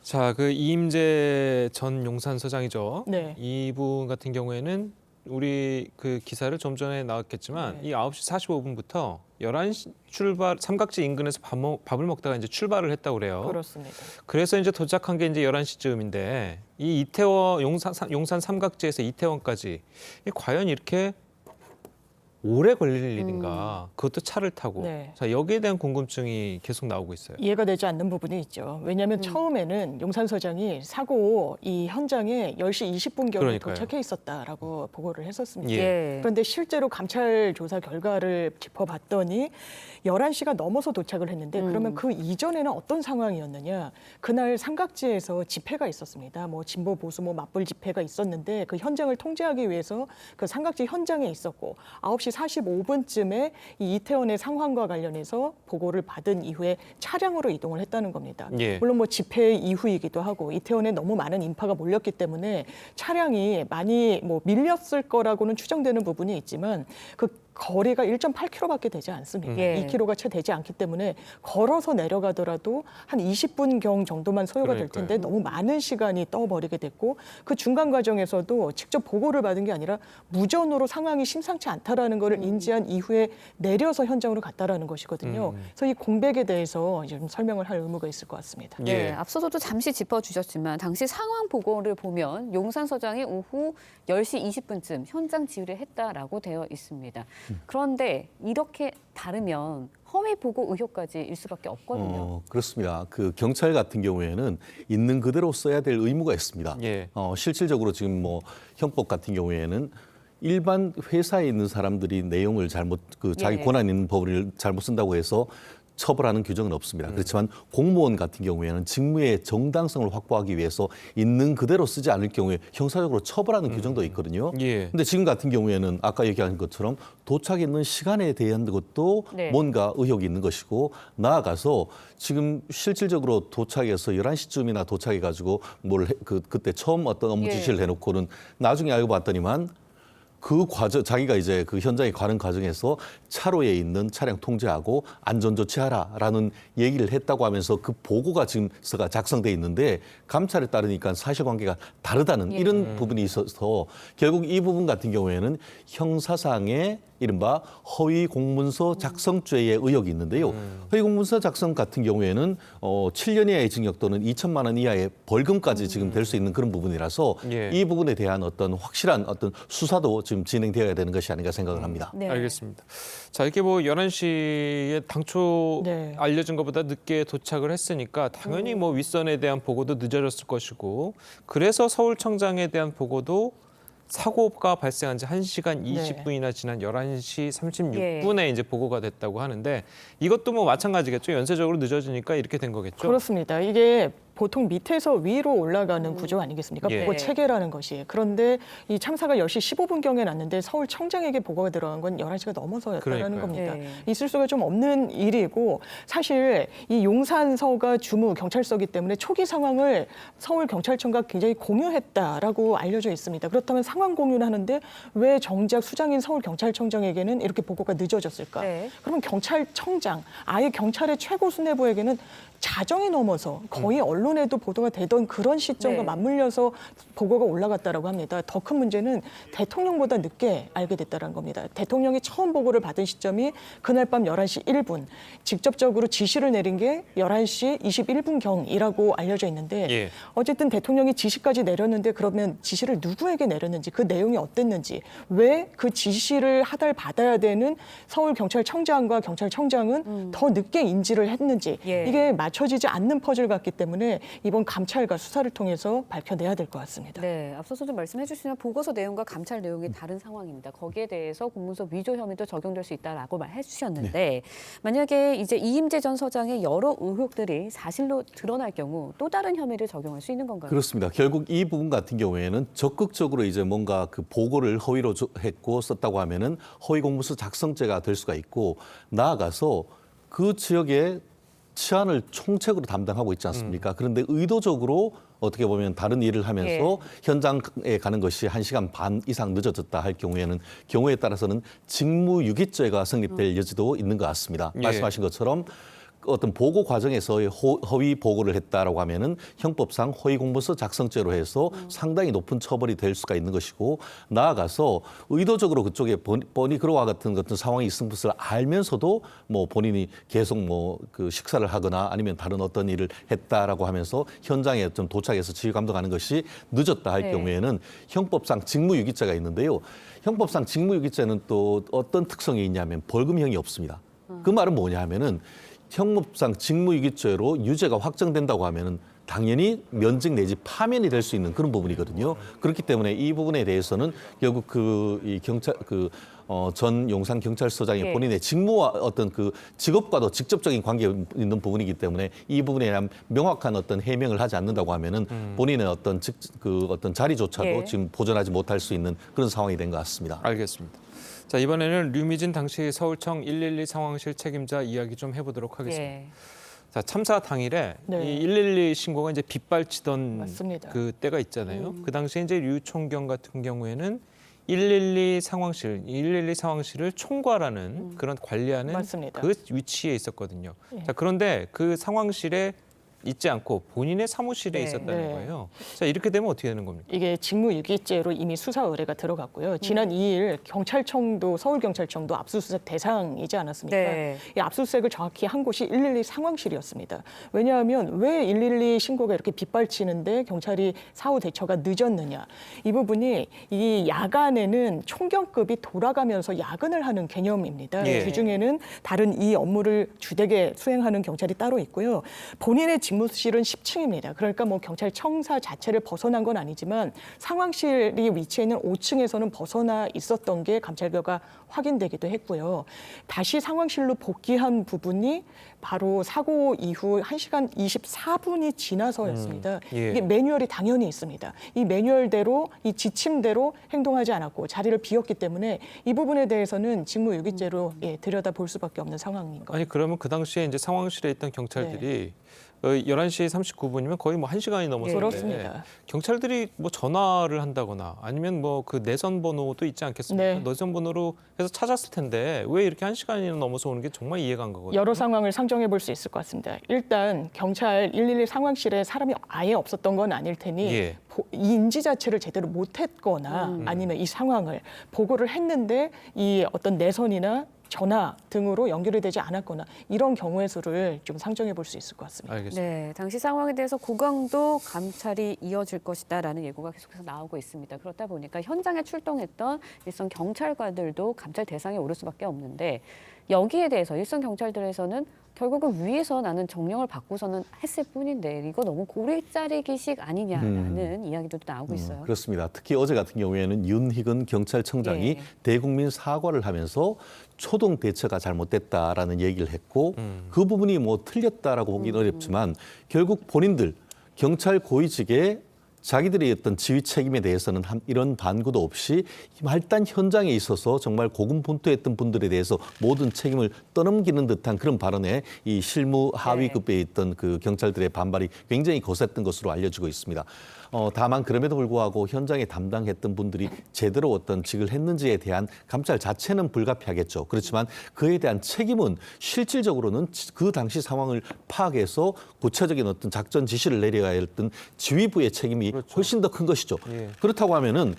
자, 그 이임재 전 용산서장이죠. 네. 이분 같은 경우에는 우리 그 기사를 좀 전에 나왔겠지만 이 9시 45분부터 11시 출발 삼각지 인근에서 밥을 먹다가 이제 출발을 했다고 그래요. 그렇습니다. 그래서 이제 도착한 게 이제 11시쯤인데 이 이태원 용산 삼각지에서 이태원까지 과연 이렇게 오래 걸릴 일인가? 그것도 차를 타고. 네. 자, 여기에 대한 궁금증이 계속 나오고 있어요. 이해가 되지 않는 부분이 있죠. 왜냐하면 처음에는 용산서장이 사고 이 현장에 10시 20분경에 그러니까요. 도착해 있었다라고 보고를 했었습니다. 예. 그런데 실제로 감찰 조사 결과를 짚어봤더니 11시가 넘어서 도착을 했는데 그러면 그 이전에는 어떤 상황이었느냐. 그날 삼각지에서 집회가 있었습니다. 뭐 진보 보수 뭐 맞불 집회가 있었는데 그 현장을 통제하기 위해서 그 삼각지 현장에 있었고 9시 45분쯤에 이 이태원의 상황과 관련해서 보고를 받은 이후에 차량으로 이동을 했다는 겁니다. 예. 물론 뭐 집회 이후이기도 하고 이태원에 너무 많은 인파가 몰렸기 때문에 차량이 많이 뭐 밀렸을 거라고는 추정되는 부분이 있지만 그 거리가 1.8km밖에 되지 않습니다. 예. 2km가 채 되지 않기 때문에 걸어서 내려가더라도 한 20분경 정도만 소요가 될 텐데 너무 많은 시간이 떠버리게 됐고 그 중간 과정에서도 직접 보고를 받은 게 아니라 무전으로 상황이 심상치 않다라는 것을 인지한 이후에 내려서 현장으로 갔다라는 것이거든요. 그래서 이 공백에 대해서 좀 설명을 할 의무가 있을 것 같습니다. 네, 앞서서도 잠시 짚어주셨지만 당시 상황 보고를 보면 용산서장이 오후 10시 20분쯤 현장 지휘를 했다라고 되어 있습니다. 그런데 이렇게 다르면 허위 보고 의혹까지 일 수밖에 없거든요. 그렇습니다. 그 경찰 같은 경우에는 있는 그대로 써야 될 의무가 있습니다. 예. 실질적으로 지금 뭐 형법 같은 경우에는 일반 회사에 있는 사람들이 내용을 잘못 자기 예. 권한 있는 법을 잘못 쓴다고 해서 처벌하는 규정은 없습니다. 그렇지만 공무원 같은 경우에는 직무의 정당성을 확보하기 위해서 있는 그대로 쓰지 않을 경우에 형사적으로 처벌하는 규정도 있거든요. 예. 근데 지금 같은 경우에는 아까 얘기한 것처럼 도착했는 시간에 대한 것도 네. 뭔가 의혹이 있는 것이고 나아가서 지금 실질적으로 도착해서 11시쯤이나 도착해가지고 그때 처음 어떤 업무 예. 지시를 해놓고는 나중에 알고 봤더니만 그 과정, 자기가 이제 그 현장에 가는 과정에서 차로에 있는 차량 통제하고 안전 조치하라라는 얘기를 했다고 하면서 그 보고가 지금 작성돼 있는데 감찰에 따르니까 사실관계가 다르다는 이런 부분이 있어서 결국 이 부분 같은 경우에는 형사상의 이른바 허위 공문서 작성죄의 의혹이 있는데요. 허위 공문서 작성 같은 경우에는 7년 이하의 징역 또는 2천만 원 이하의 벌금까지 지금 될 수 있는 그런 부분이라서 예. 이 부분에 대한 어떤 확실한 어떤 수사도 지금 진행되어야 되는 것이 아닌가 생각을 합니다. 네. 알겠습니다. 자, 이렇게 뭐 11시에 당초 네. 알려진 것보다 늦게 도착을 했으니까 당연히 뭐 윗선에 대한 보고도 늦어졌을 것이고 그래서 서울청장에 대한 보고도 사고가 발생한 지 1시간 20분이나 지난 11시 36분에 이제 보고가 됐다고 하는데 이것도 뭐 마찬가지겠죠. 연쇄적으로 늦어지니까 이렇게 된 거겠죠. 그렇습니다. 이게 보통 밑에서 위로 올라가는 구조 아니겠습니까? 예. 보고 체계라는 것이. 그런데 이 참사가 10시 15분경에 났는데 서울청장에게 보고가 들어간 건 11시가 넘어서였다는 그러니까요. 겁니다. 예. 있을 수가 좀 없는 일이고 사실 이 용산서가 주무 경찰서이기 때문에 초기 상황을 서울경찰청과 굉장히 공유했다라고 알려져 있습니다. 그렇다면 상황 공유를 하는데 왜 정작 수장인 서울경찰청장에게는 이렇게 보고가 늦어졌을까? 네. 그러면 경찰청장, 아예 경찰의 최고 수뇌부에게는 자정이 넘어서 거의 언론에도 보도가 되던 그런 시점과 네. 맞물려서 보고가 올라갔다라고 합니다. 더 큰 문제는 대통령보다 늦게 알게 됐다는 겁니다. 대통령이 처음 보고를 받은 시점이 그날 밤 11시 1분, 직접적으로 지시를 내린 게 11시 21분경이라고 알려져 있는데 예. 어쨌든 대통령이 지시까지 내렸는데 그러면 지시를 누구에게 내렸는지 그 내용이 어땠는지 왜 그 지시를 하달받아야 되는 서울경찰청장과 경찰청장은 더 늦게 인지를 했는지 예. 이게 맞춰지지 않는 퍼즐 같기 때문에 이번 감찰과 수사를 통해서 밝혀내야 될 것 같습니다. 네, 앞서서 좀 말씀해 주시는 보고서 내용과 감찰 내용이 다른 상황입니다. 거기에 대해서 공문서 위조 혐의도 적용될 수 있다라고 말해 주셨는데 만약에 이제 이임재 전 서장의 여러 의혹들이 사실로 드러날 경우 또 다른 혐의를 적용할 수 있는 건가요? 그렇습니다. 결국 이 부분 같은 경우에는 적극적으로 이제 뭔가 그 보고를 허위로 했고 썼다고 하면은 허위 공문서 작성죄가 될 수가 있고 나아가서 그 지역의 치안을 총책으로 담당하고 있지 않습니까? 그런데 의도적으로 어떻게 보면 다른 일을 하면서 현장에 가는 것이 1시간 반 이상 늦어졌다 할 경우에는 경우에 따라서는 직무유기죄가 성립될 여지도 있는 것 같습니다. 예. 말씀하신 것처럼 어떤 보고 과정에서의 허위 보고를 했다라고 하면은 형법상 허위 공문서 작성죄로 해서 상당히 높은 처벌이 될 수가 있는 것이고 나아가서 의도적으로 그쪽에 뻔히 그와 같은 상황이 있은 것을 알면서도 뭐 본인이 계속 뭐 그 식사를 하거나 아니면 다른 어떤 일을 했다라고 하면서 현장에 좀 도착해서 지휘 감독하는 것이 늦었다 할 네. 경우에는 형법상 직무유기죄가 있는데요. 형법상 직무유기죄는 또 어떤 특성이 있냐면 벌금형이 없습니다. 그 말은 뭐냐 하면은 형법상 직무유기죄로 유죄가 확정된다고 하면은 당연히 면직 내지 파면이 될 수 있는 그런 부분이거든요. 그렇기 때문에 이 부분에 대해서는 결국 이 경찰 전 용산 경찰서장의 예. 본인의 직무와 어떤 그 직업과도 직접적인 관계가 있는 부분이기 때문에 이 부분에 대한 명확한 어떤 해명을 하지 않는다고 하면은 본인의 어떤 어떤 자리조차도 예. 지금 보존하지 못할 수 있는 그런 상황이 된 것 같습니다. 알겠습니다. 자, 이번에는 류미진 당시 서울청 112 상황실 책임자 이야기 좀 해보도록 하겠습니다. 예. 자, 참사 당일에 네. 이 112 신고가 이제 빗발치던 맞습니다. 그 때가 있잖아요. 그 당시에 이제 류 총경 같은 경우에는 112 상황실, 112 상황실을 총괄하는 그런 관리하는 맞습니다. 그 위치에 있었거든요. 예. 자, 그런데 그 상황실에 있지 않고 본인의 사무실에 네. 있었다는 네. 거예요. 자, 이렇게 되면 어떻게 되는 겁니까? 이게 직무유기죄로 이미 수사 의뢰가 들어갔고요. 지난 2일 경찰청도 서울경찰청도 압수수색 대상이지 않았습니까? 네. 이 압수수색을 정확히 한 곳이 112 상황실이었습니다. 왜냐하면 왜 112 신고가 이렇게 빗발치는데 경찰이 사후 대처가 늦었느냐. 이 부분이 이 야간에는 총경급이 돌아가면서 야근을 하는 개념입니다. 예. 그중에는 다른 이 업무를 주되게 수행하는 경찰이 따로 있고요. 본인의 직무실은 10층입니다. 그러니까 뭐 경찰청사 자체를 벗어난 건 아니지만 상황실이 위치해 있는 5층에서는 벗어나 있었던 게 감찰 결과 확인되기도 했고요. 다시 상황실로 복귀한 부분이 바로 사고 이후 1시간 24분이 지나서였습니다. 예. 이게 매뉴얼이 당연히 있습니다. 이 매뉴얼대로 이 지침대로 행동하지 않았고 자리를 비웠기 때문에 이 부분에 대해서는 직무유기죄로 들여다볼 수밖에 없는 상황인 거예요. 아니, 그러면 그 당시에 이제 상황실에 있던 경찰들이 11시 39분이면 거의 뭐 1시간이 넘었는데 그렇습니다. 경찰들이 뭐 전화를 한다거나 아니면 뭐 그 내선 번호도 있지 않겠습니까? 네. 내선 번호로 해서 찾았을 텐데 왜 이렇게 1시간이나 넘어서 오는 게 정말 이해가 안 가거든요. 여러 상황을 상정해 볼 수 있을 것 같습니다. 일단 경찰 112 상황실에 사람이 아예 없었던 건 아닐 테니 예. 이 인지 자체를 제대로 못했거나 아니면 이 상황을 보고를 했는데 이 어떤 내선이나 전화 등으로 연결이 되지 않았거나 이런 경우의 수를 좀 상정해 볼 수 있을 것 같습니다. 알겠습니다. 네, 당시 상황에 대해서 고강도 감찰이 이어질 것이다라는 예고가 계속해서 나오고 있습니다. 그렇다 보니까 현장에 출동했던 일선 경찰관들도 감찰 대상에 오를 수밖에 없는데 여기에 대해서 일선 경찰들에서는 결국은 위에서 나는 정령을 받고서는 했을 뿐인데 이거 너무 고래짜리기식 아니냐라는 이야기도 나오고 있어요. 그렇습니다. 특히 어제 같은 경우에는 윤희근 경찰청장이 예. 대국민 사과를 하면서 초동 대처가 잘못됐다라는 얘기를 했고 그 부분이 뭐 틀렸다라고 보기는 어렵지만 결국 본인들 경찰 고위직에 자기들의 어떤 지휘 책임에 대해서는 이런 반구도 없이 일단 현장에 있어서 정말 고군분투했던 분들에 대해서 모든 책임을 떠넘기는 듯한 그런 발언에 이 실무 하위급에 있던 그 경찰들의 반발이 굉장히 거셌던 것으로 알려지고 있습니다. 다만 그럼에도 불구하고 현장에 담당했던 분들이 제대로 어떤 직을 했는지에 대한 감찰 자체는 불가피하겠죠. 그렇지만 그에 대한 책임은 실질적으로는 그 당시 상황을 파악해서 구체적인 어떤 작전 지시를 내려야 했던 지휘부의 책임이 훨씬 더 큰 것이죠. 그렇다고 하면은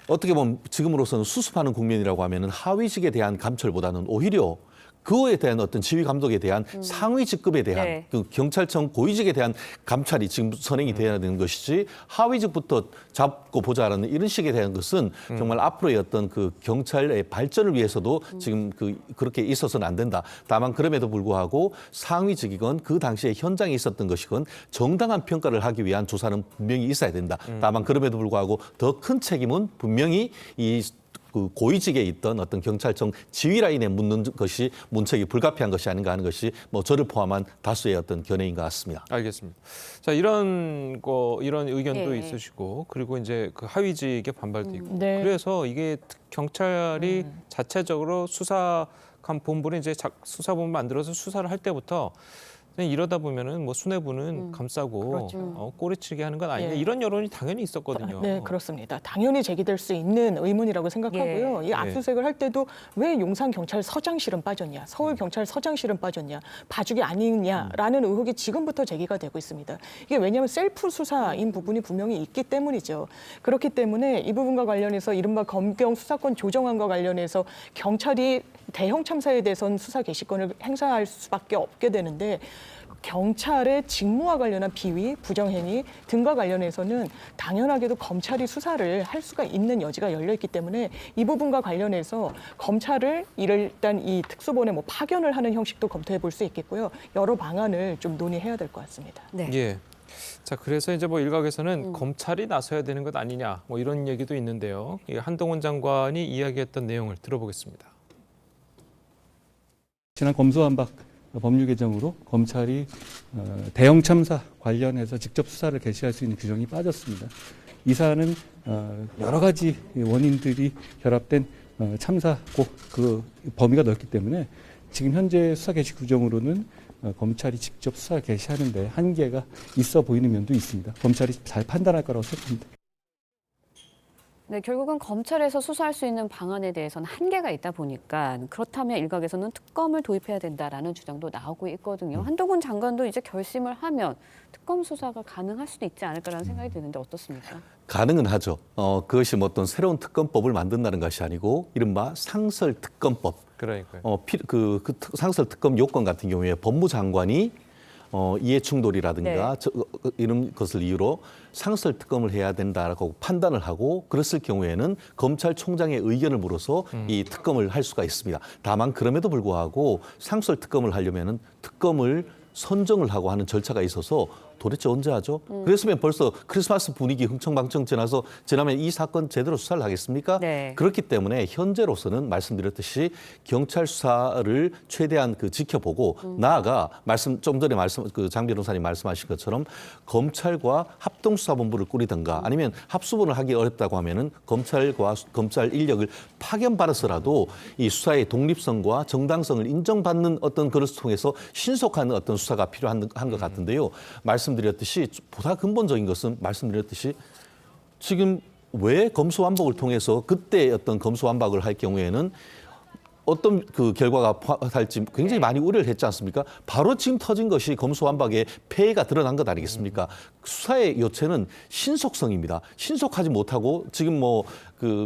어떻게 보면 지금으로서는 수습하는 국면이라고 하면은 하위직에 대한 감찰보다는 오히려 그거에 대한 어떤 지휘 감독에 대한 상위 직급에 대한 그 경찰청 고위직에 대한 감찰이 지금 선행이 돼야 되는 것이지 하위직부터 잡고 보자라는 이런 식에 대한 것은 정말 앞으로의 어떤 그 경찰의 발전을 위해서도 지금 그렇게 있어서는 안 된다. 다만 그럼에도 불구하고 상위직이건 그 당시에 현장에 있었던 것이건 정당한 평가를 하기 위한 조사는 분명히 있어야 된다. 다만 그럼에도 불구하고 더 큰 책임은 분명히 그 고위직에 있던 어떤 경찰청 지휘 라인에 묻는 것이 문책이 불가피한 것이 아닌가 하는 것이 뭐 저를 포함한 다수의 어떤 견해인 것 같습니다. 알겠습니다. 자, 이런 의견도 있으시고 그리고 이제 그 하위직의 반발도 있고 그래서 이게 경찰이 자체적으로 수사관 본부를 이제 수사본부 만들어서 수사를 할 때부터 이러다 보면은 뭐 수뇌부는 감싸고 꼬리치게 하는 건 아니냐 이런 여론이 당연히 있었거든요. 네, 그렇습니다. 당연히 제기될 수 있는 의문이라고 생각하고요. 이 압수수색을 할 때도 왜 용산경찰서장실은 빠졌냐, 서울경찰서장실은 빠졌냐, 봐주기 아니냐라는 의혹이 지금부터 제기가 되고 있습니다. 이게 왜냐하면 셀프 수사인 부분이 분명히 있기 때문이죠. 그렇기 때문에 이 부분과 관련해서 이른바 검경 수사권 조정안과 관련해서 경찰이 대형 참사에 대해서는 수사 개시권을 행사할 수밖에 없게 되는데 경찰의 직무와 관련한 비위, 부정행위 등과 관련해서는 당연하게도 검찰이 수사를 할 수가 있는 여지가 열려 있기 때문에 이 부분과 관련해서 검찰을 일단 이 특수본에 뭐 파견을 하는 형식도 검토해 볼 수 있겠고요. 여러 방안을 좀 논의해야 될 것 같습니다. 예. 자, 그래서 이제 뭐 일각에서는 검찰이 나서야 되는 것 아니냐 뭐 이런 얘기도 있는데요. 한동훈 장관이 이야기했던 내용을 들어보겠습니다. 지난 검수완박 법률 개정으로 검찰이 대형 참사 관련해서 직접 수사를 개시할 수 있는 규정이 빠졌습니다. 이 사안은 여러 가지 원인들이 결합된 참사고 그 범위가 넓기 때문에 지금 현재 수사 개시 규정으로는 검찰이 직접 수사 개시하는 데 한계가 있어 보이는 면도 있습니다. 검찰이 잘 판단할 거라고 생각합니다. 네, 결국은 검찰에서 수사할 수 있는 방안에 대해서는 한계가 있다 보니까 그렇다면 일각에서는 특검을 도입해야 된다라는 주장도 나오고 있거든요. 한동훈 장관도 이제 결심을 하면 특검 수사가 가능할 수도 있지 않을까라는 생각이 드는데 어떻습니까? 가능은 하죠. 그것이 뭐 어떤 새로운 특검법을 만든다는 것이 아니고 이른바 상설특검법. 그러니까요. 상설 특검 요건 같은 경우에 법무장관이 이해 충돌이라든가 이런 것을 이유로 상설 특검을 해야 된다라고 판단을 하고 그랬을 경우에는 검찰총장의 의견을 물어서 이 특검을 할 수가 있습니다. 다만 그럼에도 불구하고 상설 특검을 하려면은 특검을 선정을 하고 하는 절차가 있어서 도대체 언제 하죠? 그랬으면 벌써 크리스마스 분위기 흥청망청 지나면 이 사건 제대로 수사를 하겠습니까? 그렇기 때문에 현재로서는 말씀드렸듯이 경찰 수사를 최대한 지켜보고 나아가 좀 전에 장 변호사님 말씀하신 것처럼 검찰과 합동수사본부를 꾸리든가 아니면 합수본을 하기 어렵다고 하면은 검찰과 검찰 인력을 파견받아서라도 이 수사의 독립성과 정당성을 인정받는 어떤 것을 통해서 신속한 어떤 수사가 필요한 것 같은데요. 말씀드렸듯이 보다 근본적인 것은 말씀드렸듯이 지금 왜 검수완박을 통해서 그때 어떤 검수완박을 할 경우에는 어떤 결과가 할지 굉장히 많이 우려를 했지 않습니까? 바로 지금 터진 것이 검수완박의 폐해가 드러난 것 아니겠습니까? 수사의 요체는 신속성입니다. 신속하지 못하고 지금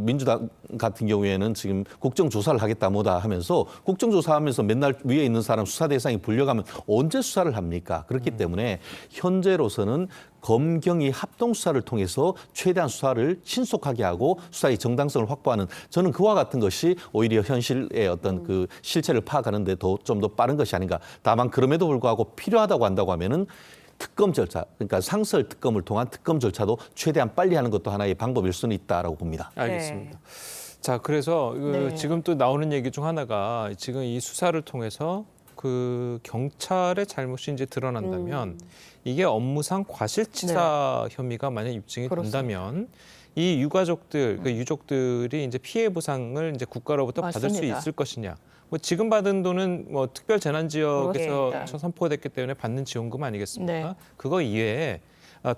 민주당 같은 경우에는 지금 국정조사를 하겠다 뭐다 하면서 국정조사하면서 맨날 위에 있는 사람 수사 대상이 불려가면 언제 수사를 합니까? 그렇기 때문에 현재로서는 검경이 합동수사를 통해서 최대한 수사를 신속하게 하고 수사의 정당성을 확보하는 저는 그와 같은 것이 오히려 현실의 어떤 실체를 파악하는 데 좀 더 빠른 것이 아닌가. 다만 그럼에도 불구하고 필요하다고 한다고 하면은 특검 절차, 그러니까 상설 특검을 통한 특검 절차도 최대한 빨리 하는 것도 하나의 방법일 수는 있다라고 봅니다. 알겠습니다. 자, 그래서 지금 또 나오는 얘기 중 하나가 지금 이 수사를 통해서 그 경찰의 잘못이 이제 드러난다면 이게 업무상 과실치사 혐의가 만약 입증이 된다면 이 유가족들, 그 유족들이 이제 피해 보상을 이제 국가로부터 받을 수 있을 것이냐. 뭐 지금 받은 돈은 뭐 특별 재난 지역에서 선포됐기 때문에 받는 지원금 아니겠습니까? 그거 이외에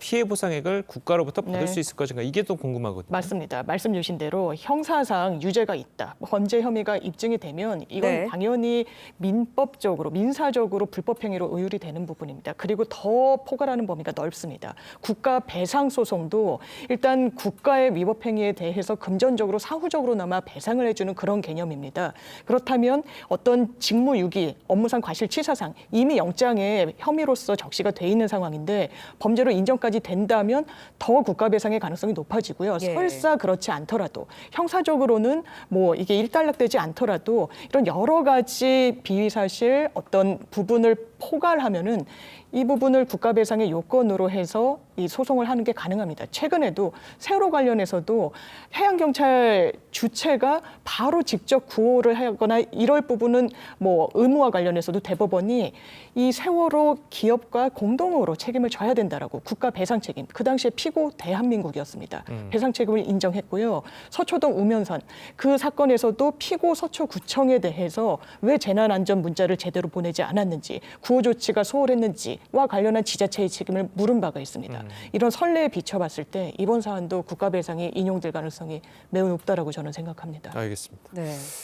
피해 보상액을 국가로부터 받을 수 있을 것인가, 이게 또 궁금하거든요. 맞습니다. 말씀 주신 대로 형사상 유죄가 있다, 범죄 혐의가 입증이 되면 이건 당연히 민법적으로, 민사적으로 불법 행위로 의율이 되는 부분입니다. 그리고 더 포괄하는 범위가 넓습니다. 국가 배상 소송도 일단 국가의 위법 행위에 대해서 금전적으로 사후적으로나마 배상을 해주는 그런 개념입니다. 그렇다면 어떤 직무유기, 업무상 과실치사상 이미 영장에 혐의로서 적시가 돼 있는 상황인데 범죄로 인정까지 된다면 더 국가 배상의 가능성이 높아지고요. 설사 그렇지 않더라도 형사적으로는 뭐 이게 일단락되지 않더라도 이런 여러 가지 비위 사실 어떤 부분을 포괄하면은 이 부분을 국가 배상의 요건으로 해서 이 소송을 하는 게 가능합니다. 최근에도 세월호 관련해서도 해양경찰 주체가 바로 직접 구호를 하거나 이럴 부분은 뭐 의무와 관련해서도 대법원이 이 세월호 기업과 공동으로 책임을 져야 된다라고 국가 배상 책임, 그 당시에 피고 대한민국이었습니다. 배상 책임을 인정했고요. 서초동 우면산 그 사건에서도 피고 서초구청에 대해서 왜 재난안전 문자를 제대로 보내지 않았는지, 구호 조치가 소홀했는지와 관련한 지자체의 책임을 물은 바가 있습니다. 이런 선례에 비춰봤을 때 이번 사안도 국가 배상이 인용될 가능성이 매우 높다라고 저는 생각합니다. 알겠습니다.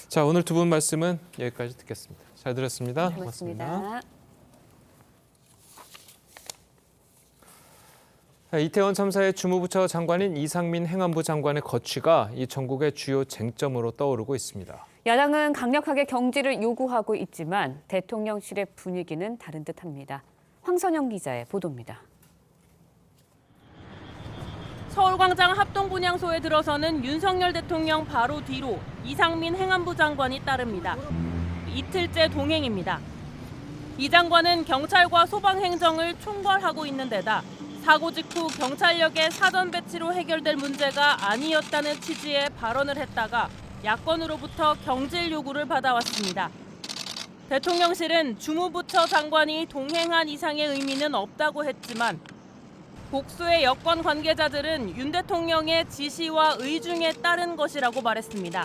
자, 오늘 두 분 말씀은 여기까지 듣겠습니다. 잘 들었습니다. 고맙습니다. 이태원 참사의 주무부처 장관인 이상민 행안부 장관의 거취가 이 전국의 주요 쟁점으로 떠오르고 있습니다. 야당은 강력하게 경질을 요구하고 있지만 대통령실의 분위기는 다른 듯합니다. 황선영 기자의 보도입니다. 서울광장 합동분향소에 들어서는 윤석열 대통령 바로 뒤로 이상민 행안부 장관이 따릅니다. 이틀째 동행입니다. 이 장관은 경찰과 소방행정을 총괄하고 있는 데다 사고 직후 경찰력의 사전 배치로 해결될 문제가 아니었다는 취지의 발언을 했다가 야권으로부터 경질 요구를 받아왔습니다. 대통령실은 주무부처 장관이 동행한 이상의 의미는 없다고 했지만 복수의 여권 관계자들은 윤 대통령의 지시와 의중에 따른 것이라고 말했습니다.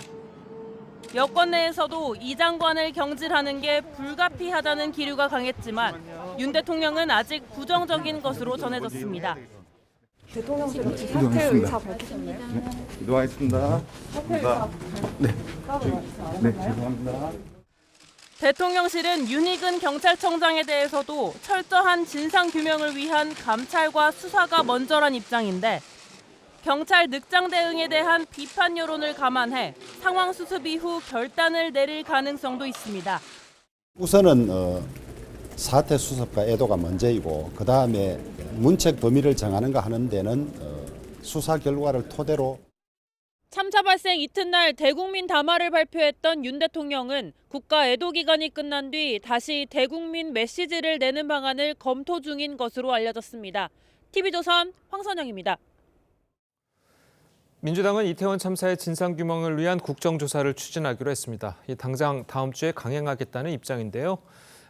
여권 내에서도 이 장관을 경질하는 게 불가피하다는 기류가 강했지만 윤 대통령은 아직 부정적인 것으로 전해졌습니다. 대통령실은 사퇴 의사 밝히셨나요? 이동하겠습니다. 네. 네, 죄송합니다. 대통령실은 윤희근 경찰청장에 대해서도 철저한 진상규명을 위한 감찰과 수사가 먼저란 입장인데 경찰 늑장 대응에 대한 비판 여론을 감안해 상황 수습 이후 결단을 내릴 가능성도 있습니다. 우선은 사태 수습과 애도가 먼저이고 그다음에 문책 범위를 정하는가 하는 데는 수사 결과를 토대로. 참사 발생 이튿날 대국민 담화를 발표했던 윤 대통령은 국가 애도 기간이 끝난 뒤 다시 대국민 메시지를 내는 방안을 검토 중인 것으로 알려졌습니다. TV조선 황선영입니다. 민주당은 이태원 참사의 진상규명을 위한 국정조사를 추진하기로 했습니다. 당장 다음 주에 강행하겠다는 입장인데요.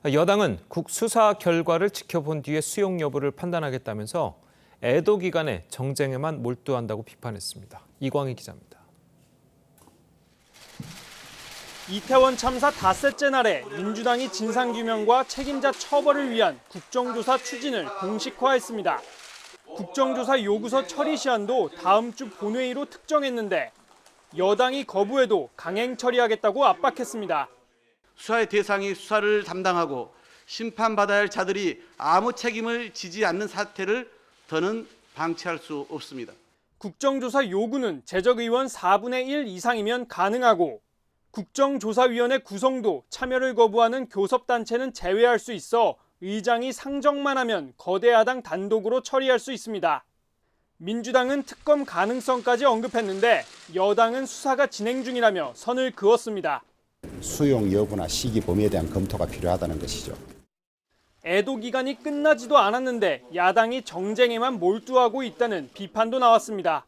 여당은 수사 결과를 지켜본 뒤에 수용 여부를 판단하겠다면서 애도 기간에 정쟁에만 몰두한다고 비판했습니다. 이광희 기자입니다. 이태원 참사 닷새째 날에 민주당이 진상규명과 책임자 처벌을 위한 국정조사 추진을 공식화했습니다. 국정조사 요구서 처리 시한도 다음 주 본회의로 특정했는데 여당이 거부해도 강행 처리하겠다고 압박했습니다. 수사의 대상이 수사를 담당하고 심판받아야 할 자들이 아무 책임을 지지 않는 사태를 더는 방치할 수 없습니다. 국정조사 요구는 재적의원 4분의 1 이상이면 가능하고 국정조사위원회 구성도 참여를 거부하는 교섭단체는 제외할 수 있어 의장이 상정만 하면 거대 야당 단독으로 처리할 수 있습니다. 민주당은 특검 가능성까지 언급했는데 여당은 수사가 진행 중이라며 선을 그었습니다. 수용 여부나 시기 범위에 대한 검토가 필요하다는 것이죠. 애도 기간이 끝나지도 않았는데 야당이 정쟁에만 몰두하고 있다는 비판도 나왔습니다.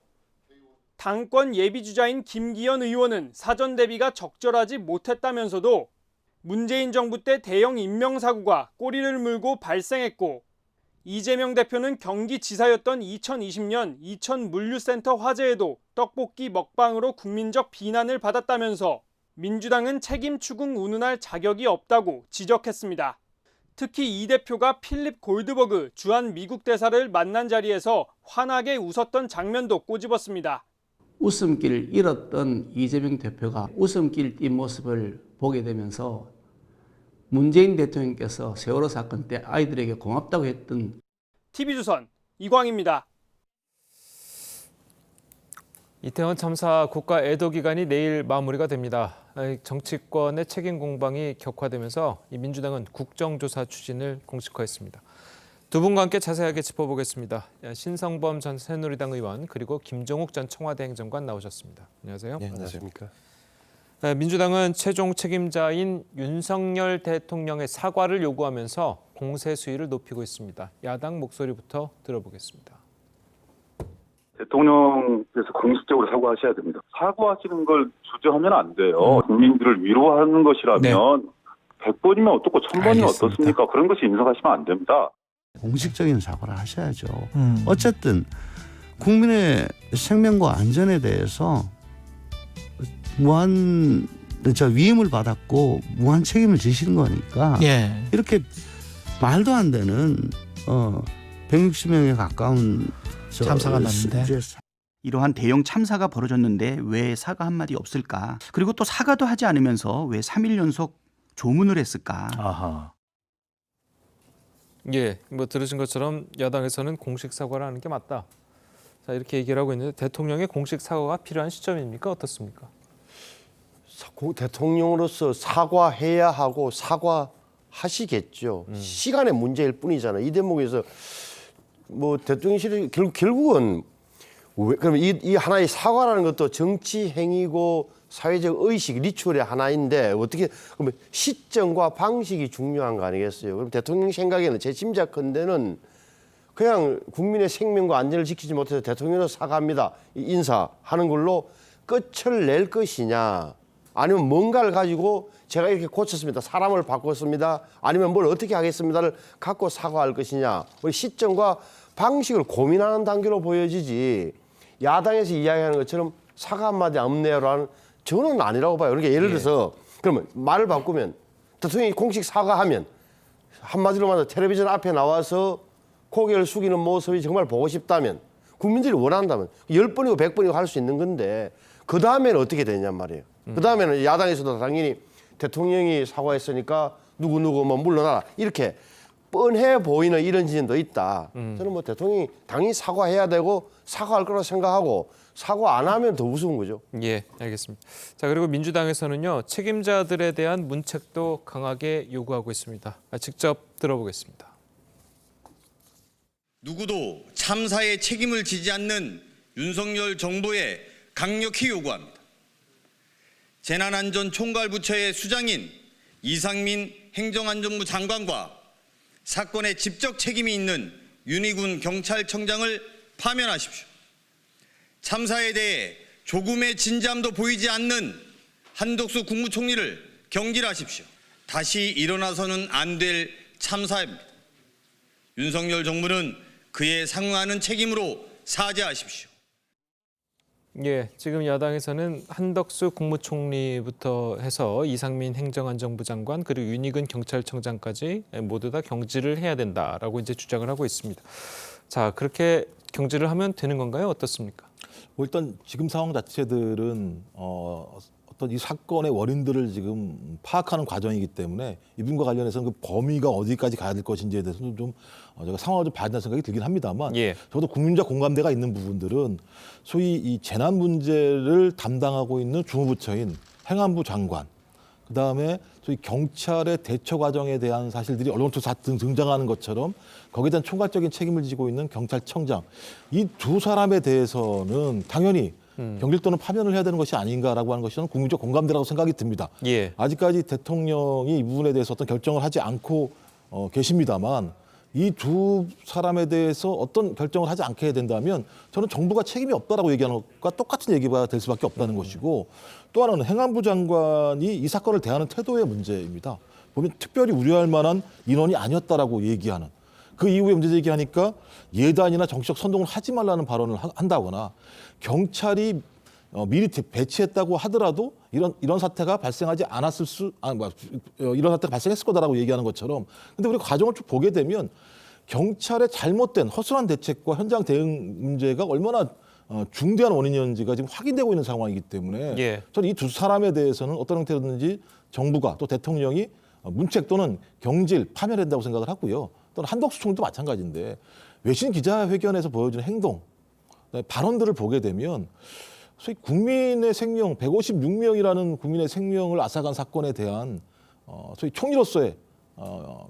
당권 예비주자인 김기현 의원은 사전 대비가 적절하지 못했다면서도 문재인 정부 때 대형 인명사고가 꼬리를 물고 발생했고 이재명 대표는 경기지사였던 2020년 이천물류센터 화재에도 떡볶이 먹방으로 국민적 비난을 받았다면서 민주당은 책임 추궁 운운할 자격이 없다고 지적했습니다. 특히 이 대표가 필립 골드버그 주한 미국 대사를 만난 자리에서 환하게 웃었던 장면도 꼬집었습니다. 웃음기를 잃었던 이재명 대표가 웃음기를 띈 모습을 보게 되면서 문재인 대통령께서 세월호 사건 때 아이들에게 고맙다고 했던 TV조선 이광입니다. 이태원 참사 국가 애도 기간이 내일 마무리가 됩니다. 정치권의 책임 공방이 격화되면서 민주당은 국정조사 추진을 공식화했습니다. 두 분과 함께 자세하게 짚어보겠습니다. 신성범 전 새누리당 의원 그리고 김종욱 전 청와대 행정관 나오셨습니다. 안녕하세요. 네, 안녕하십니까. 민주당은 최종 책임자인 윤석열 대통령의 사과를 요구하면서 공세 수위를 높이고 있습니다. 야당 목소리부터 들어보겠습니다. 대통령께서 공식적으로 사과하셔야 됩니다. 사과하시는 걸 주저하면 안 돼요. 국민들을 위로하는 것이라면 100번이면 어떻고 1000번이면 어떻습니까? 그런 것이 인정하시면 안 됩니다. 공식적인 사과를 하셔야죠. 어쨌든 국민의 생명과 안전에 대해서 무한 위임을 받았고 무한 책임을 지시는 거니까 이렇게 말도 안 되는 160명에 가까운 참사가 났는데 이러한 대형 참사가 벌어졌는데 왜 사과 한마디 없을까? 그리고 또 사과도 하지 않으면서 왜 3일 연속 조문을 했을까? 아하. 예, 들으신 것처럼 야당에서는 공식 사과를 하는 게 맞다. 자, 이렇게 얘기를 하고 있는데 대통령의 공식 사과가 필요한 시점입니까? 어떻습니까? 대통령으로서 사과해야 하고 사과하시겠죠. 시간의 문제일 뿐이잖아요. 이 대목에서 대통령실이 결국은 그럼 이 하나의 사과라는 것도 정치 행위고 사회적 의식 리추얼의 하나인데 어떻게 그러면 시점과 방식이 중요한 거 아니겠어요? 그럼 대통령 생각에는 제 짐작컨대는 그냥 국민의 생명과 안전을 지키지 못해서 대통령으로 사과합니다. 인사하는 걸로 끝을 낼 것이냐 아니면 뭔가를 가지고 제가 이렇게 고쳤습니다. 사람을 바꿨습니다. 아니면 뭘 어떻게 하겠습니다를 갖고 사과할 것이냐. 시점과 방식을 고민하는 단계로 보여지지 야당에서 이야기하는 것처럼 사과 한마디 없네요라는 저는 아니라고 봐요. 그러니까 예를 들어서 그러면 말을 바꾸면 대통령이 공식 사과하면 한마디로 말해서 텔레비전 앞에 나와서 고개를 숙이는 모습이 정말 보고 싶다면 국민들이 원한다면 10번이고 100번이고 할 수 있는 건데 그 다음에는 어떻게 되냔 말이에요. 그 다음에는 야당에서도 당연히 대통령이 사과했으니까 누구누구 물러나라 이렇게 뻔해 보이는 이런 지점도 있다. 저는 대통령이 당연히 사과해야 되고 사과할 거라고 생각하고 사과 안 하면 더 우스운 거죠. 예, 알겠습니다. 자, 그리고 민주당에서는요. 책임자들에 대한 문책도 강하게 요구하고 있습니다. 직접 들어보겠습니다. 누구도 참사의 책임을 지지 않는 윤석열 정부에 강력히 요구합니다. 재난안전총괄부처의 수장인 이상민 행정안전부 장관과 사건에 직접 책임이 있는 윤희군 경찰청장을 파면하십시오. 참사에 대해 조금의 진지함도 보이지 않는 한덕수 국무총리를 경질하십시오. 다시 일어나서는 안 될 참사입니다. 윤석열 정부는 그에 상응하는 책임으로 사죄하십시오. 예, 지금 야당에서는 한덕수 국무총리부터 해서 이상민 행정안전부 장관 그리고 윤희근 경찰청장까지 모두 다 경질을 해야 된다라고 이제 주장을 하고 있습니다. 자, 그렇게 경질을 하면 되는 건가요? 어떻습니까? 일단 지금 상황 자체들은 어떤 이 사건의 원인들을 지금 파악하는 과정이기 때문에 이분과 관련해서는 그 범위가 어디까지 가야 될 것인지에 대해서는 좀 제가 상황을 좀 봐야 된다는 생각이 들긴 합니다만 저도 국민적 공감대가 있는 부분들은 소위 이 재난 문제를 담당하고 있는 주무부처인 행안부 장관 그다음에 소위 경찰의 대처 과정에 대한 사실들이 언론에서 등장하는 것처럼 거기에 대한 총괄적인 책임을 지고 있는 경찰청장 이 두 사람에 대해서는 당연히 경질 또는 파면을 해야 되는 것이 아닌가라고 하는 것이 저는 국민적 공감대라고 생각이 듭니다. 아직까지 대통령이 이 부분에 대해서 어떤 결정을 하지 않고 계십니다만 이 두 사람에 대해서 어떤 결정을 하지 않게 해야 된다면 저는 정부가 책임이 없다라고 얘기하는 것과 똑같은 얘기가 될 수밖에 없다는 것이고, 또 하나는 행안부 장관이 이 사건을 대하는 태도의 문제입니다. 보면 특별히 우려할 만한 인원이 아니었다라고 얘기하는, 그 이후에 문제 제기하니까 예단이나 정치적 선동을 하지 말라는 발언을 한다거나, 경찰이 미리 배치했다고 하더라도 이런 사태가 발생하지 않았을 이런 사태가 발생했을 거다라고 얘기하는 것처럼, 근데 우리 과정을 쭉 보게 되면 경찰의 잘못된 허술한 대책과 현장 대응 문제가 얼마나 중대한 원인이었는지가 지금 확인되고 있는 상황이기 때문에 저는 이 두 사람에 대해서는 어떤 형태로든지 정부가 또 대통령이 문책 또는 경질 파면한다고 생각을 하고요. 또는 한덕수 총리도 마찬가지인데, 외신 기자회견에서 보여주는 행동, 발언들을 보게 되면 소위 국민의 생명, 156명이라는 국민의 생명을 앗아간 사건에 대한 소위 총리로서의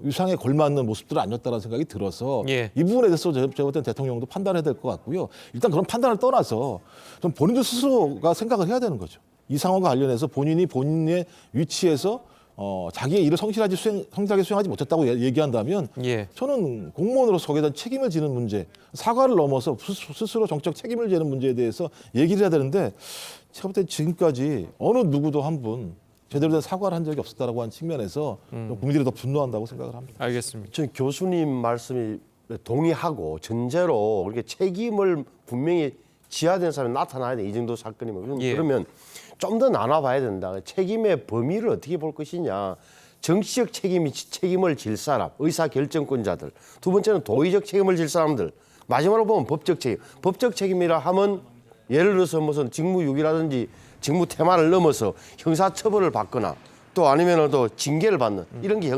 위상에 걸맞는 모습들은 아니었다는 생각이 들어서 이 부분에 대해서 제가 볼 때는 대통령도 판단해야 될 것 같고요. 일단 그런 판단을 떠나서 좀 본인들 스스로가 생각을 해야 되는 거죠. 이 상황과 관련해서 본인이 본인의 위치에서 자기의 일을 성실하게 수행하지 못했다고 얘기한다면 저는 공무원으로서 거기에 대한 책임을 지는 문제, 사과를 넘어서 스스로 정책 책임을 지는 문제에 대해서 얘기를 해야 되는데, 제가 볼 때 지금까지 어느 누구도 한 분 제대로 된 사과를 한 적이 없었다라고 하는 측면에서 국민들이 더 분노한다고 생각을 합니다. 알겠습니다. 저는 교수님 말씀이 동의하고 전제로 그렇게 책임을 분명히 지어야 되는 사람이 나타나야 돼. 이 정도 사건이면. 그러면 좀 더 나눠봐야 된다. 책임의 범위를 어떻게 볼 것이냐. 정치적 책임을 질 사람, 의사결정권자들. 두 번째는 도의적 책임을 질 사람들. 마지막으로 보면 법적 책임. 법적 책임이라 하면 예를 들어서 무슨 직무유기라든지 직무 태만을 넘어서 형사처벌을 받거나 또 아니면 또 징계를 받는 이런 게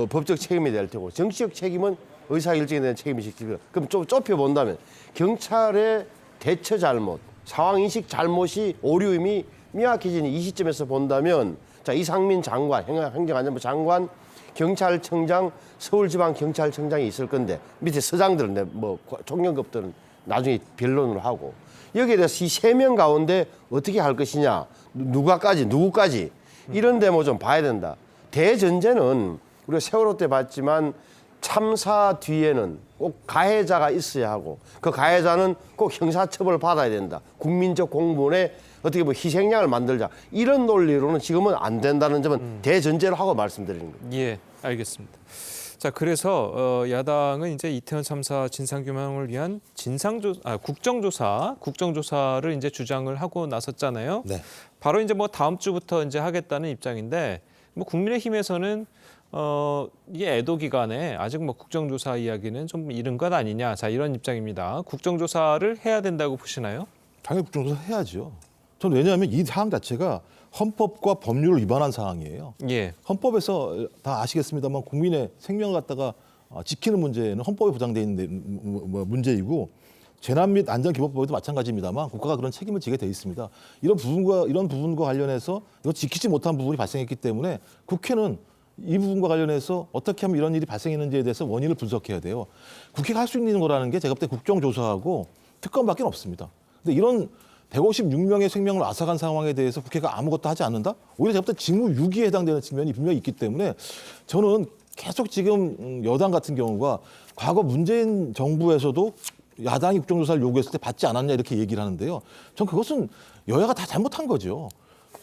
법적 책임이 될 테고, 정치적 책임은 의사결정에 대한 책임이 지키고. 그럼 좀 좁혀본다면 경찰의 대처 잘못, 상황인식 잘못이 오류임이 명확해지는 이 시점에서 본다면, 자, 이상민 장관, 행정안전부 장관, 경찰청장, 서울지방경찰청장이 있을 건데 밑에 서장들은 뭐 총경급들은 나중에 변론을 하고, 여기에 대해서 이 3명 가운데 어떻게 할 것이냐, 누구까지 이런 데뭐 좀 봐야 된다. 대전제는 우리가 세월호 때 봤지만 참사 뒤에는 꼭 가해자가 있어야 하고, 그 가해자는 꼭 형사처벌을 받아야 된다. 국민적 공분에 어떻게 보면 희생양을 만들자. 이런 논리로는 지금은 안 된다는 점은 대전제로 하고 말씀드리는 겁니다. 예, 알겠습니다. 자, 그래서 야당은 이제 이태원 참사 진상규명을 위한 국정조사를 이제 주장을 하고 나섰잖아요. 네. 바로 이제 뭐 다음 주부터 이제 하겠다는 입장인데, 뭐 국민의힘에서는 이 애도 기간에 아직 뭐 국정조사 이야기는 좀 이른 것 아니냐, 자, 이런 입장입니다. 국정조사를 해야 된다고 보시나요? 당연히 국정조사 해야죠. 저는 왜냐하면 이 사항 자체가 헌법과 법률을 위반한 사항이에요. 헌법에서 다 아시겠습니다만 국민의 생명을 갖다가 지키는 문제는 헌법에 보장되어 있는 문제이고, 재난 및 안전기본법에도 마찬가지입니다만 국가가 그런 책임을 지게 돼 있습니다. 이런 부분과 관련해서 이거 지키지 못한 부분이 발생했기 때문에 국회는 이 부분과 관련해서 어떻게 하면 이런 일이 발생했는지에 대해서 원인을 분석해야 돼요. 국회가 할 수 있는 거라는 게 제가 볼 때 국정조사하고 특검밖에 없습니다. 근데 이런 156명의 생명을 앗아간 상황에 대해서 국회가 아무것도 하지 않는다? 오히려 제가 볼 때 직무유기에 해당되는 측면이 분명히 있기 때문에 저는 계속 지금 여당 같은 경우가 과거 문재인 정부에서도 야당이 국정조사를 요구했을 때 받지 않았냐 이렇게 얘기를 하는데요. 전 그것은 여야가 다 잘못한 거죠.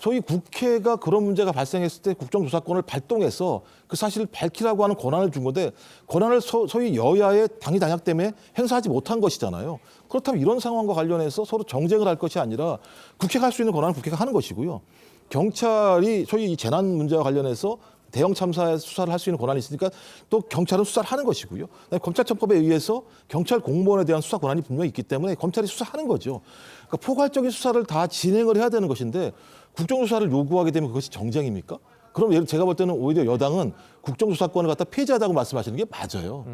저희 국회가 그런 문제가 발생했을 때 국정조사권을 발동해서 그 사실을 밝히라고 하는 권한을 준 건데, 권한을 소위 여야의 당이 단약 때문에 행사하지 못한 것이잖아요. 그렇다면 이런 상황과 관련해서 서로 정쟁을 할 것이 아니라 국회가 할 수 있는 권한은 국회가 하는 것이고요. 경찰이 소위 이 재난 문제와 관련해서 대형 참사의 수사를 할 수 있는 권한이 있으니까 또 경찰은 수사를 하는 것이고요. 검찰청법에 의해서 경찰 공무원에 대한 수사 권한이 분명히 있기 때문에 검찰이 수사하는 거죠. 그러니까 포괄적인 수사를 다 진행을 해야 되는 것인데 국정조사를 요구하게 되면 그것이 정쟁입니까? 그럼 제가 볼 때는 오히려 여당은 국정조사권을 갖다 폐지하다고 말씀하시는 게 맞아요.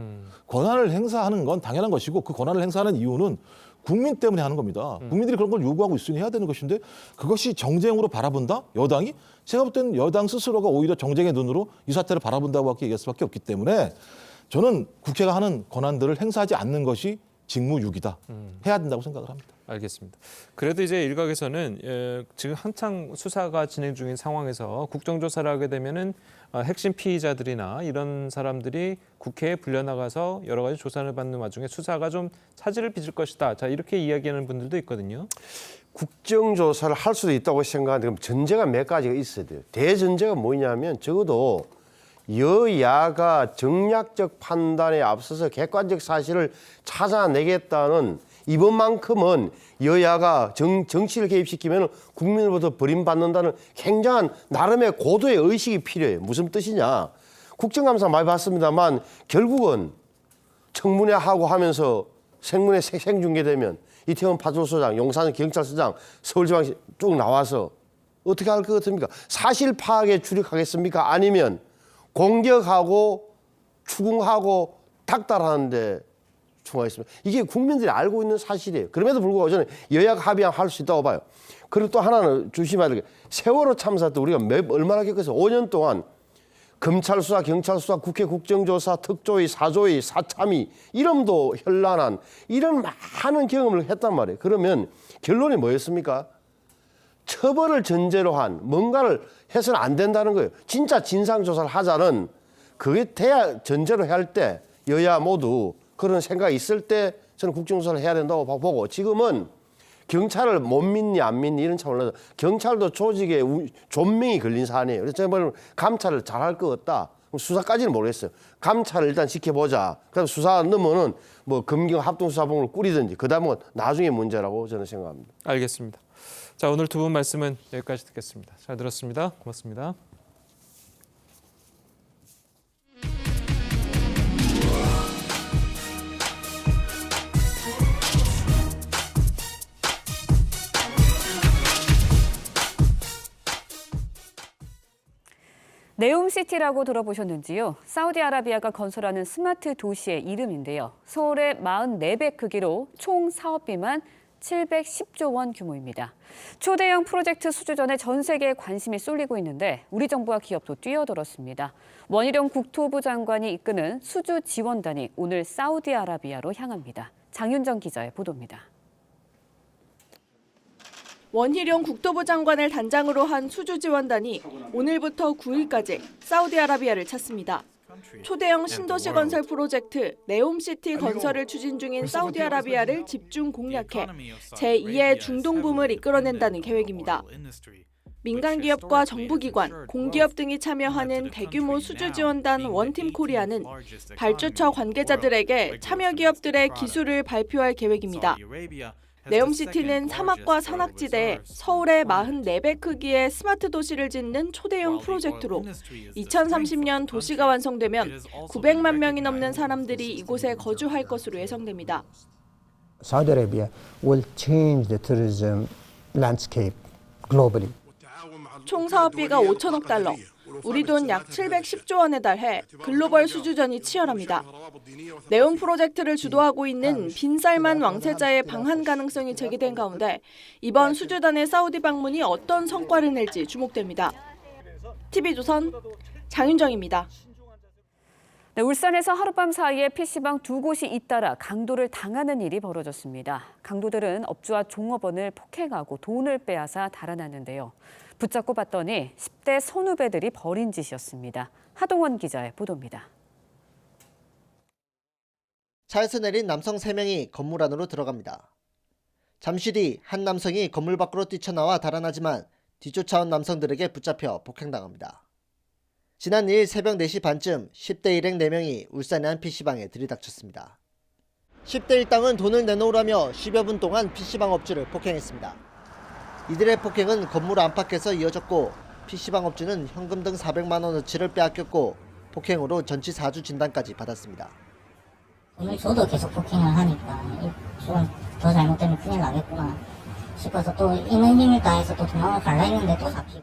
권한을 행사하는 건 당연한 것이고, 그 권한을 행사하는 이유는 국민 때문에 하는 겁니다. 국민들이 그런 걸 요구하고 있으니 해야 되는 것인데, 그것이 정쟁으로 바라본다? 여당이? 제가 볼 때는 여당 스스로가 오히려 정쟁의 눈으로 이 사태를 바라본다고 얘기할 수밖에 없기 때문에 저는 국회가 하는 권한들을 행사하지 않는 것이 직무유기다. 해야 된다고 생각을 합니다. 알겠습니다. 그래도 이제 일각에서는 지금 한창 수사가 진행 중인 상황에서 국정조사를 하게 되면은 핵심 피의자들이나 이런 사람들이 국회에 불려나가서 여러 가지 조사를 받는 와중에 수사가 좀 차질을 빚을 것이다. 자, 이렇게 이야기하는 분들도 있거든요. 국정조사를 할 수도 있다고 생각하는데 그럼 전제가 몇 가지가 있어야 돼요. 대전제가 뭐냐면 적어도 여야가 정략적 판단에 앞서서 객관적 사실을 찾아내겠다는 이번만큼은 여야가 정치를 개입시키면 국민으로부터 버림받는다는 굉장한 나름의 고도의 의식이 필요해요. 무슨 뜻이냐. 국정감사 많이 봤습니다만 결국은 청문회 하고 하면서 생문에 생중계되면 이태원 파출소장, 용산 경찰서장, 서울지방시 쭉 나와서 어떻게 할 것 같습니까? 사실 파악에 주력하겠습니까? 아니면 공격하고 추궁하고 닥달하는데 충하겠습니다. 이게 국민들이 알고 있는 사실이에요. 그럼에도 불구하고 저는 여야가 합의하면 할 수 있다고 봐요. 그리고 또 하나는 조심해야 될 게 세월호 참사 때 우리가 얼마나 겪었어요. 5년 동안 검찰 수사, 경찰 수사, 국회 국정조사, 특조위, 사조위, 사참위 이름도 현란한 이런 많은 경험을 했단 말이에요. 그러면 결론이 뭐였습니까? 처벌을 전제로 한 뭔가를 해서는 안 된다는 거예요. 진짜 진상조사를 하자는 그게 돼야 전제로 할 때 여야 모두 그런 생각이 있을 때 저는 국정조사를 해야 된다고 보고 지금은 경찰을 못 믿니 안 믿니 이런 차원을 나서 경찰도 조직에 존명이 걸린 사안이에요. 그래서 제가 감찰을 잘할 것 같다. 수사까지는 모르겠어요. 감찰을 일단 지켜보자. 그다음 수사 넘으면 뭐 검경 합동수사본을 꾸리든지 그다음은 나중에 문제라고 저는 생각합니다. 알겠습니다. 자, 오늘 두 분 말씀은 여기까지 듣겠습니다. 잘 들었습니다. 고맙습니다. 네옴시티라고 들어보셨는지요? 사우디아라비아가 건설하는 스마트 도시의 이름인데요. 서울의 44배 크기로 총 사업비만 710조 원 규모입니다. 초대형 프로젝트 수주전에 전 세계에 관심이 쏠리고 있는데 우리 정부와 기업도 뛰어들었습니다. 원희룡 국토부 장관이 이끄는 수주 지원단이 오늘 사우디아라비아로 향합니다. 장윤정 기자의 보도입니다. 원희룡 국토부 장관을 단장으로 한 수주지원단이 오늘부터 9일까지 사우디아라비아를 찾습니다. 초대형 신도시 건설 프로젝트 네옴시티 건설을 추진 중인 사우디아라비아를 집중 공략해 제2의 중동붐을 이끌어낸다는 계획입니다. 민간 기업과 정부기관, 공기업 등이 참여하는 대규모 수주지원단 원팀 코리아는 발주처 관계자들에게 참여 기업들의 기술을 발표할 계획입니다. 네옴시티는 사막과 산악지대에 서울의 44배 크기의 스마트 도시를 짓는 초대형 프로젝트로 2030년 도시가 완성되면 900만 명이 넘는 사람들이 이곳에 거주할 것으로 예상됩니다. Saudi Arabia will change the tourism landscape globally. 총 사업비가 5천억 달러, 우리 돈 약 710조 원에 달해 글로벌 수주전이 치열합니다. 네옴 프로젝트를 주도하고 있는 빈 살만 왕세자의 방한 가능성이 제기된 가운데 이번 수주단의 사우디 방문이 어떤 성과를 낼지 주목됩니다. TV조선 장윤정입니다. 네, 울산에서 하룻밤 사이에 PC방 2곳이 잇따라 강도를 당하는 일이 벌어졌습니다. 강도들은 업주와 종업원을 폭행하고 돈을 빼앗아 달아났는데요. 붙잡고 봤더니 10대 선후배들이 벌인 짓이었습니다. 하동원 기자의 보도입니다. 차에서 내린 남성 3명이 건물 안으로 들어갑니다. 잠시 뒤 한 남성이 건물 밖으로 뛰쳐나와 달아나지만 뒤쫓아온 남성들에게 붙잡혀 폭행당합니다. 지난 2일 새벽 4시 반쯤 10대 일행 4명이 울산의 한 PC방에 들이닥쳤습니다. 10대 일당은 돈을 내놓으라며 10여 분 동안 PC방 업주를 폭행했습니다. 이들의 폭행은 건물 안팎에서 이어졌고 PC방 업주는 현금 등 400만 원어치를 빼앗겼고 폭행으로 전치 4주 진단까지 받았습니다. 오늘 저도 계속 폭행을 하니까 좀 더 잘못되면 큰일 나겠구나 싶어서 또 있는 힘을 다해서 또 도망을 가려 했는데 또 잡히고.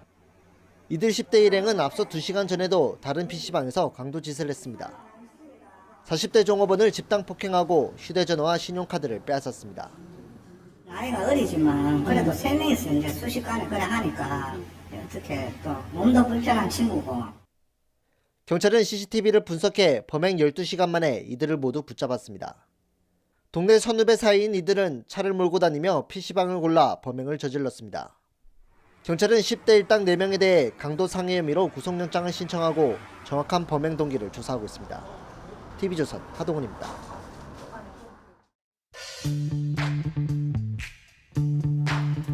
이들 10대 일행은 앞서 2시간 전에도 다른 PC방에서 강도짓을 했습니다. 40대 종업원을 집단 폭행하고 휴대전화와 신용카드를 빼앗았습니다. 나이가 어리지만 그래도 3명이서 이제 순식간에 그래 하니까 어떻게 또 몸도 불편한 친구고. 경찰은 CCTV를 분석해 범행 12시간 만에 이들을 모두 붙잡았습니다. 동네 선후배 사이인 이들은 차를 몰고 다니며 PC방을 골라 범행을 저질렀습니다. 경찰은 10대 일당 4명에 대해 강도 상해 혐의로 구속영장을 신청하고 정확한 범행 동기를 조사하고 있습니다. TV조선 하동훈입니다.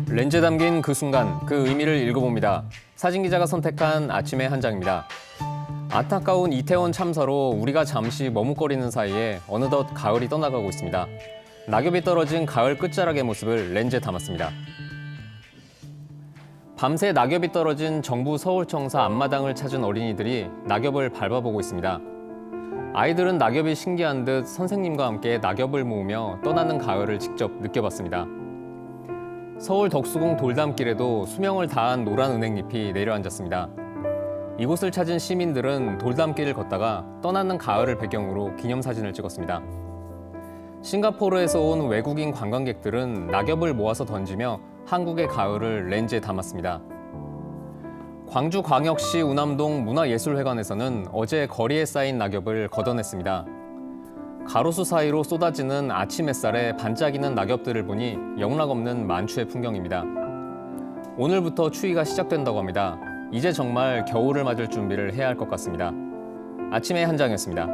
렌즈에 담긴 그 순간, 그 의미를 읽어봅니다. 사진기자가 선택한 아침의 한 장입니다. 안타까운 이태원 참사로 우리가 잠시 머뭇거리는 사이에 어느덧 가을이 떠나가고 있습니다. 낙엽이 떨어진 가을 끝자락의 모습을 렌즈에 담았습니다. 밤새 낙엽이 떨어진 정부 서울청사 앞마당을 찾은 어린이들이 낙엽을 밟아보고 있습니다. 아이들은 낙엽이 신기한 듯 선생님과 함께 낙엽을 모으며 떠나는 가을을 직접 느껴봤습니다. 서울 덕수궁 돌담길에도 수명을 다한 노란 은행잎이 내려앉았습니다. 이곳을 찾은 시민들은 돌담길을 걷다가 떠나는 가을을 배경으로 기념사진을 찍었습니다. 싱가포르에서 온 외국인 관광객들은 낙엽을 모아서 던지며 한국의 가을을 렌즈에 담았습니다. 광주광역시 우남동 문화예술회관에서는 어제 거리에 쌓인 낙엽을 걷어냈습니다. 가로수 사이로 쏟아지는 아침 햇살에 반짝이는 낙엽들을 보니 영락없는 만추의 풍경입니다. 오늘부터 추위가 시작된다고 합니다. 이제 정말 겨울을 맞을 준비를 해야 할 것 같습니다. 아침의 한 장이었습니다.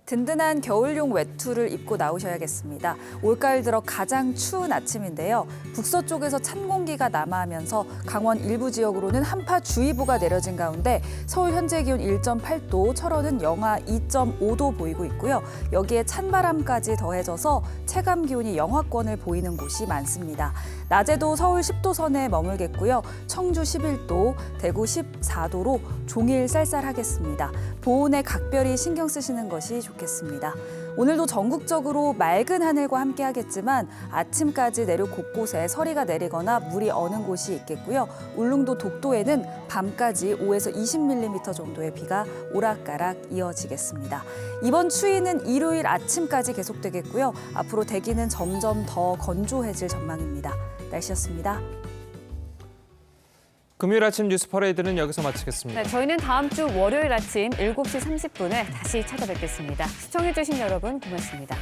든든한 겨울용 외투를 입고 나오셔야겠습니다. 올가을 들어 가장 추운 아침인데요. 북서쪽에서 찬 공기가 남하하면서 강원 일부 지역으로는 한파주의보가 내려진 가운데 서울 현재 기온 1.8도, 철원은 영하 2.5도 보이고 있고요. 여기에 찬바람까지 더해져서 체감 기온이 영하권을 보이는 곳이 많습니다. 낮에도 서울 10도 선에 머물겠고요. 청주 11도, 대구 14도로 종일 쌀쌀하겠습니다. 보온에 각별히 신경 쓰시는 것이 좋겠습니다. 오늘도 전국적으로 맑은 하늘과 함께 하겠지만 아침까지 내륙 곳곳에 서리가 내리거나 물이 어는 곳이 있겠고요. 울릉도 독도에는 밤까지 5에서 20mm 정도의 비가 오락가락 이어지겠습니다. 이번 추위는 일요일 아침까지 계속되겠고요. 앞으로 대기는 점점 더 건조해질 전망입니다. 날씨였습니다. 금요일 아침 뉴스 퍼레이드는 여기서 마치겠습니다. 네, 저희는 다음 주 월요일 아침 7시 30분에 다시 찾아뵙겠습니다. 시청해주신 여러분 고맙습니다.